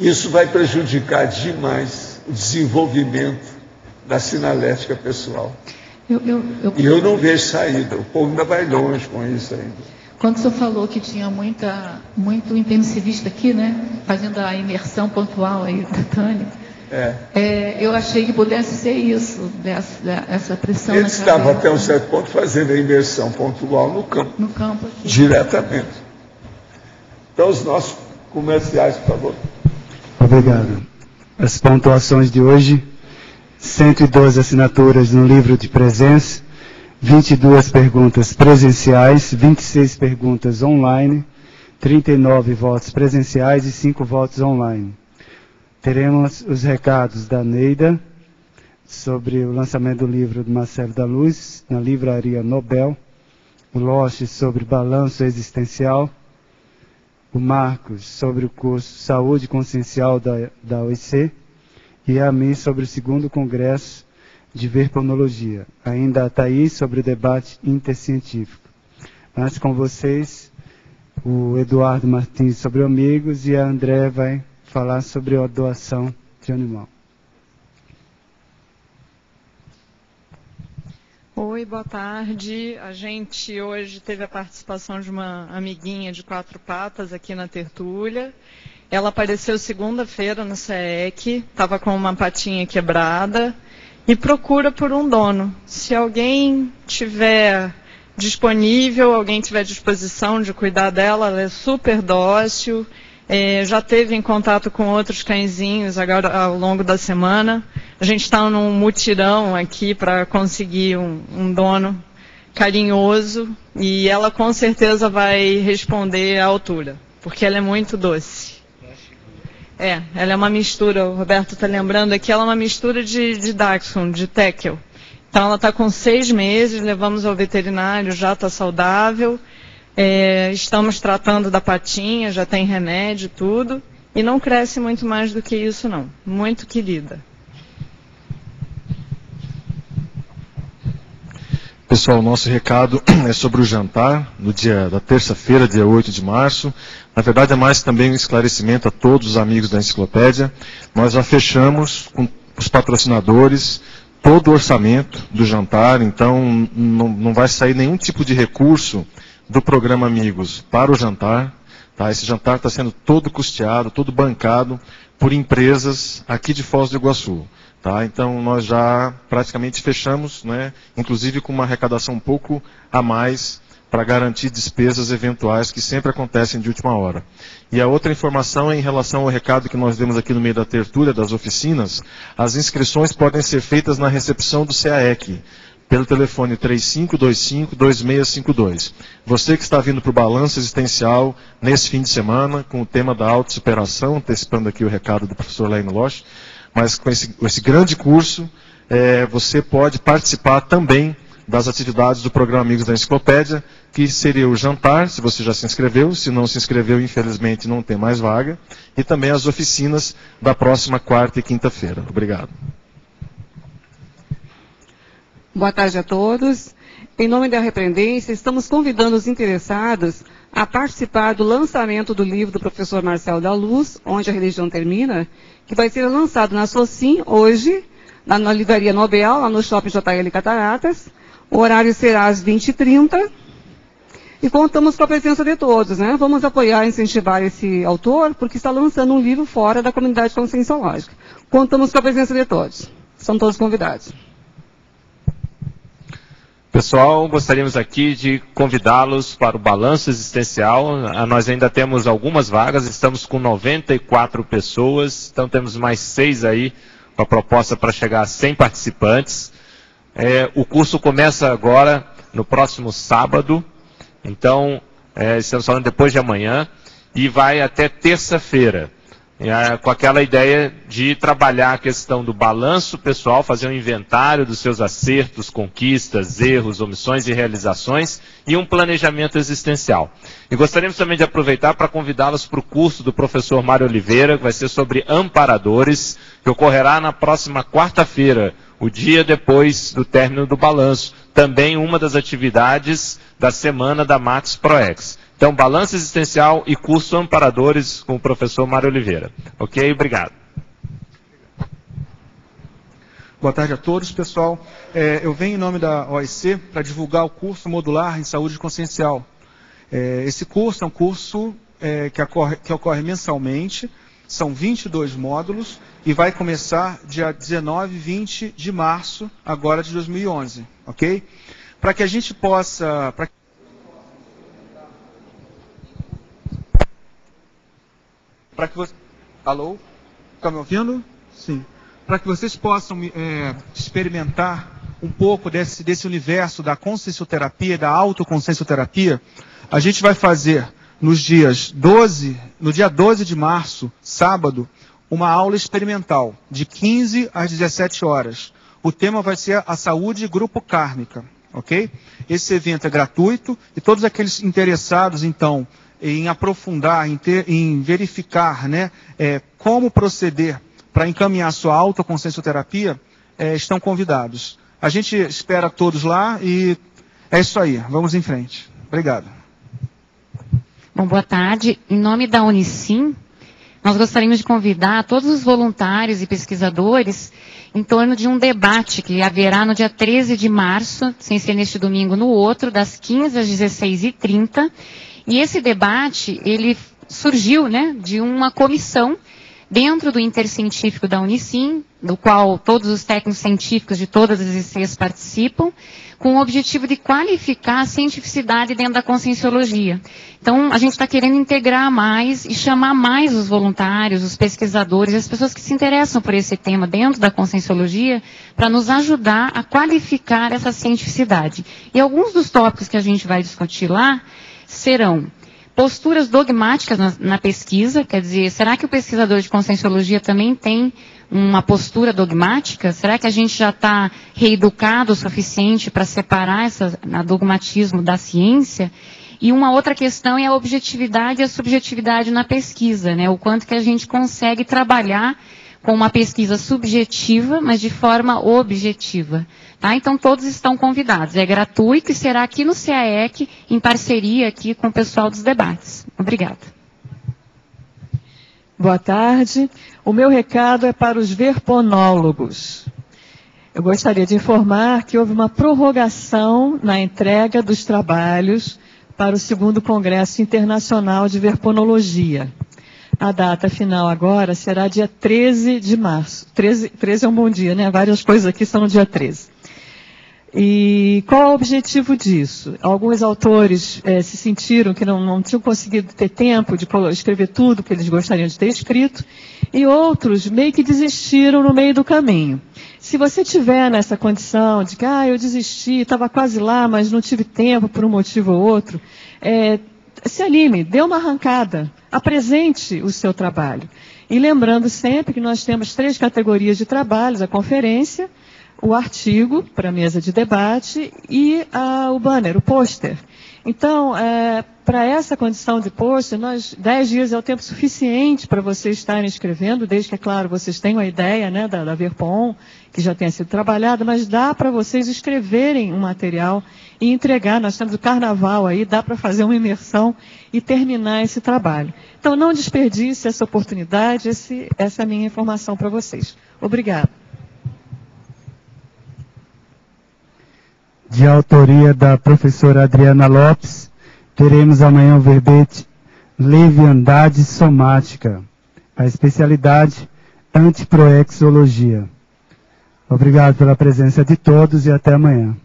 Isso vai prejudicar demais o desenvolvimento da sinalética pessoal. E eu não vejo saída. O povo ainda vai longe com isso ainda. Quando o senhor falou que tinha muito intensivista aqui, né? Fazendo a imersão pontual aí da Tânia. Eu achei que pudesse ser isso, essa pressão. Ele estava até um certo ponto fazendo a imersão pontual no campo. No campo aqui. Diretamente. Então, os nossos comerciais, por favor. Obrigado. As pontuações de hoje: 112 assinaturas no livro de presença, 22 perguntas presenciais, 26 perguntas online, 39 votos presenciais e 5 votos online. Teremos os recados da Neida sobre o lançamento do livro do Marcelo da Luz na Livraria Nobel, o Loche sobre balanço existencial, o Marcos sobre o curso Saúde Consciencial da OIC e a mim sobre o 2º Congresso de Verponologia. Ainda a Thaís sobre o debate intercientífico. Mas com vocês, o Eduardo Martins sobre amigos e a André vai falar sobre a doação de animal. Oi, boa tarde. A gente hoje teve a participação de uma amiguinha de 4 patas aqui na tertúlia. Ela apareceu segunda-feira no SEEC, estava com uma patinha quebrada e procura por um dono. Se alguém tiver disponível, alguém tiver disposição de cuidar dela, ela é super dócil. Já teve em contato com outros cãezinhos agora ao longo da semana. A gente está num mutirão aqui para conseguir um dono carinhoso e ela com certeza vai responder à altura, porque ela é muito doce. Ela é uma mistura, o Roberto está lembrando aqui, ela é uma mistura de Dachshund, de Tekel. Então ela está com 6 meses, levamos ao veterinário, já está saudável. Estamos tratando da patinha, já tem remédio e tudo, e não cresce muito mais do que isso não, muito querida. Pessoal, o nosso recado é sobre o jantar, no dia da terça-feira, dia 8 de março. Na verdade, é mais também um esclarecimento a todos os amigos da enciclopédia. Nós já fechamos com os patrocinadores todo o orçamento do jantar, então não vai sair nenhum tipo de recurso do programa Amigos para o jantar. Tá? Esse jantar está sendo todo custeado, todo bancado por empresas aqui de Foz do Iguaçu. Tá? Então nós já praticamente fechamos, né? Inclusive com uma arrecadação um pouco a mais para garantir despesas eventuais que sempre acontecem de última hora. E a outra informação é em relação ao recado que nós demos aqui no meio da tertúlia das oficinas. As inscrições podem ser feitas na recepção do CAEC, pelo telefone 3525-2652. Você que está vindo para o Balanço Existencial nesse fim de semana, com o tema da autossuperação, antecipando aqui o recado do professor Laino Loche, mas com esse grande curso, você pode participar também das atividades do programa Amigos da Enciclopédia, que seria o jantar, se você já se inscreveu, se não se inscreveu, infelizmente não tem mais vaga, e também as oficinas da próxima quarta e quinta-feira. Obrigado. Boa tarde a todos. Em nome da Repreendência, estamos convidando os interessados a participar do lançamento do livro do professor Marcelo da Luz, Onde a Religião Termina, que vai ser lançado na Socim hoje, na Livraria Nobel, lá no Shopping JL Cataratas. O horário será às 20h30. E contamos com a presença de todos, né? Vamos apoiar e incentivar esse autor, porque está lançando um livro fora da comunidade conscienciológica. Contamos com a presença de todos. São todos convidados. Pessoal, gostaríamos aqui de convidá-los para o Balanço Existencial. Nós ainda temos algumas vagas, estamos com 94 pessoas, então temos mais 6 aí, com a proposta para chegar a 100 participantes. O curso começa agora, no próximo sábado, então estamos falando depois de amanhã, e vai até terça-feira. Com aquela ideia de trabalhar a questão do balanço pessoal, fazer um inventário dos seus acertos, conquistas, erros, omissões e realizações e um planejamento existencial. E gostaríamos também de aproveitar para convidá-los para o curso do professor Mário Oliveira, que vai ser sobre amparadores, que ocorrerá na próxima quarta-feira, o dia depois do término do balanço. Também uma das atividades da semana da Max ProEx. Então, balanço existencial e curso Amparadores com o professor Mário Oliveira. Ok? Obrigado. Boa tarde a todos, pessoal. Eu venho em nome da OIC para divulgar o curso modular em saúde consciencial. Esse curso é um curso que ocorre mensalmente, são 22 módulos e vai começar dia 19 e 20 de março, agora de 2011, ok? Para que a gente possa... Alô? Está me ouvindo? Sim. Para que vocês possam experimentar um pouco desse universo da consciencioterapia e da autoconsciencioterapia, a gente vai fazer no dia 12 de março, sábado, uma aula experimental, de 15 às 17 horas. O tema vai ser a saúde grupo kármica, ok? Esse evento é gratuito e todos aqueles interessados, então, em aprofundar, em verificar, né, como proceder para encaminhar sua autoconsciencioterapia, estão convidados. A gente espera todos lá e é isso aí. Vamos em frente. Obrigado. Bom, boa tarde. Em nome da Unicim, nós gostaríamos de convidar todos os voluntários e pesquisadores em torno de um debate que haverá no dia 13 de março, sem ser neste domingo, no outro, das 15 às 16h30. E esse debate, ele surgiu, né, de uma comissão dentro do Intercientífico da Unicim, do qual todos os técnicos científicos de todas as ICs participam, com o objetivo de qualificar a cientificidade dentro da conscienciologia. Então, a gente está querendo integrar mais e chamar mais os voluntários, os pesquisadores, as pessoas que se interessam por esse tema dentro da conscienciologia, para nos ajudar a qualificar essa cientificidade. E alguns dos tópicos que a gente vai discutir lá serão posturas dogmáticas na pesquisa, quer dizer, será que o pesquisador de conscienciologia também tem uma postura dogmática? Será que a gente já está reeducado o suficiente para separar o dogmatismo da ciência? E uma outra questão é a objetividade e a subjetividade na pesquisa, né? O quanto que a gente consegue trabalhar com uma pesquisa subjetiva, mas de forma objetiva. Tá? Então, todos estão convidados. É gratuito e será aqui no CAEC, em parceria aqui com o pessoal dos debates. Obrigada. Boa tarde. O meu recado é para os verponólogos. Eu gostaria de informar que houve uma prorrogação na entrega dos trabalhos para o 2º Congresso Internacional de Verponologia. A data final agora será dia 13 de março. 13 é um bom dia, né? Várias coisas aqui são no dia 13. E qual é o objetivo disso? Alguns autores se sentiram que não tinham conseguido ter tempo de escrever tudo que eles gostariam de ter escrito, e outros meio que desistiram no meio do caminho. Se você tiver nessa condição de que, eu desisti, estava quase lá, mas não tive tempo por um motivo ou outro, se anime, dê uma arrancada, apresente o seu trabalho. E lembrando sempre que nós temos 3 categorias de trabalhos: a conferência, o artigo para a mesa de debate e o banner, o pôster. Então, para essa condição de pôster, 10 dias é o tempo suficiente para vocês estarem escrevendo, desde que, é claro, vocês tenham a ideia, né, da Verpon, que já tenha sido trabalhada, mas dá para vocês escreverem um material e entregar. Nós temos o carnaval aí, dá para fazer uma imersão e terminar esse trabalho. Então, não desperdice essa oportunidade, essa é a minha informação para vocês. Obrigada. De autoria da professora Adriana Lopes, teremos amanhã o verbete Leviandade Somática, a especialidade Antiproexologia. Obrigado pela presença de todos e até amanhã.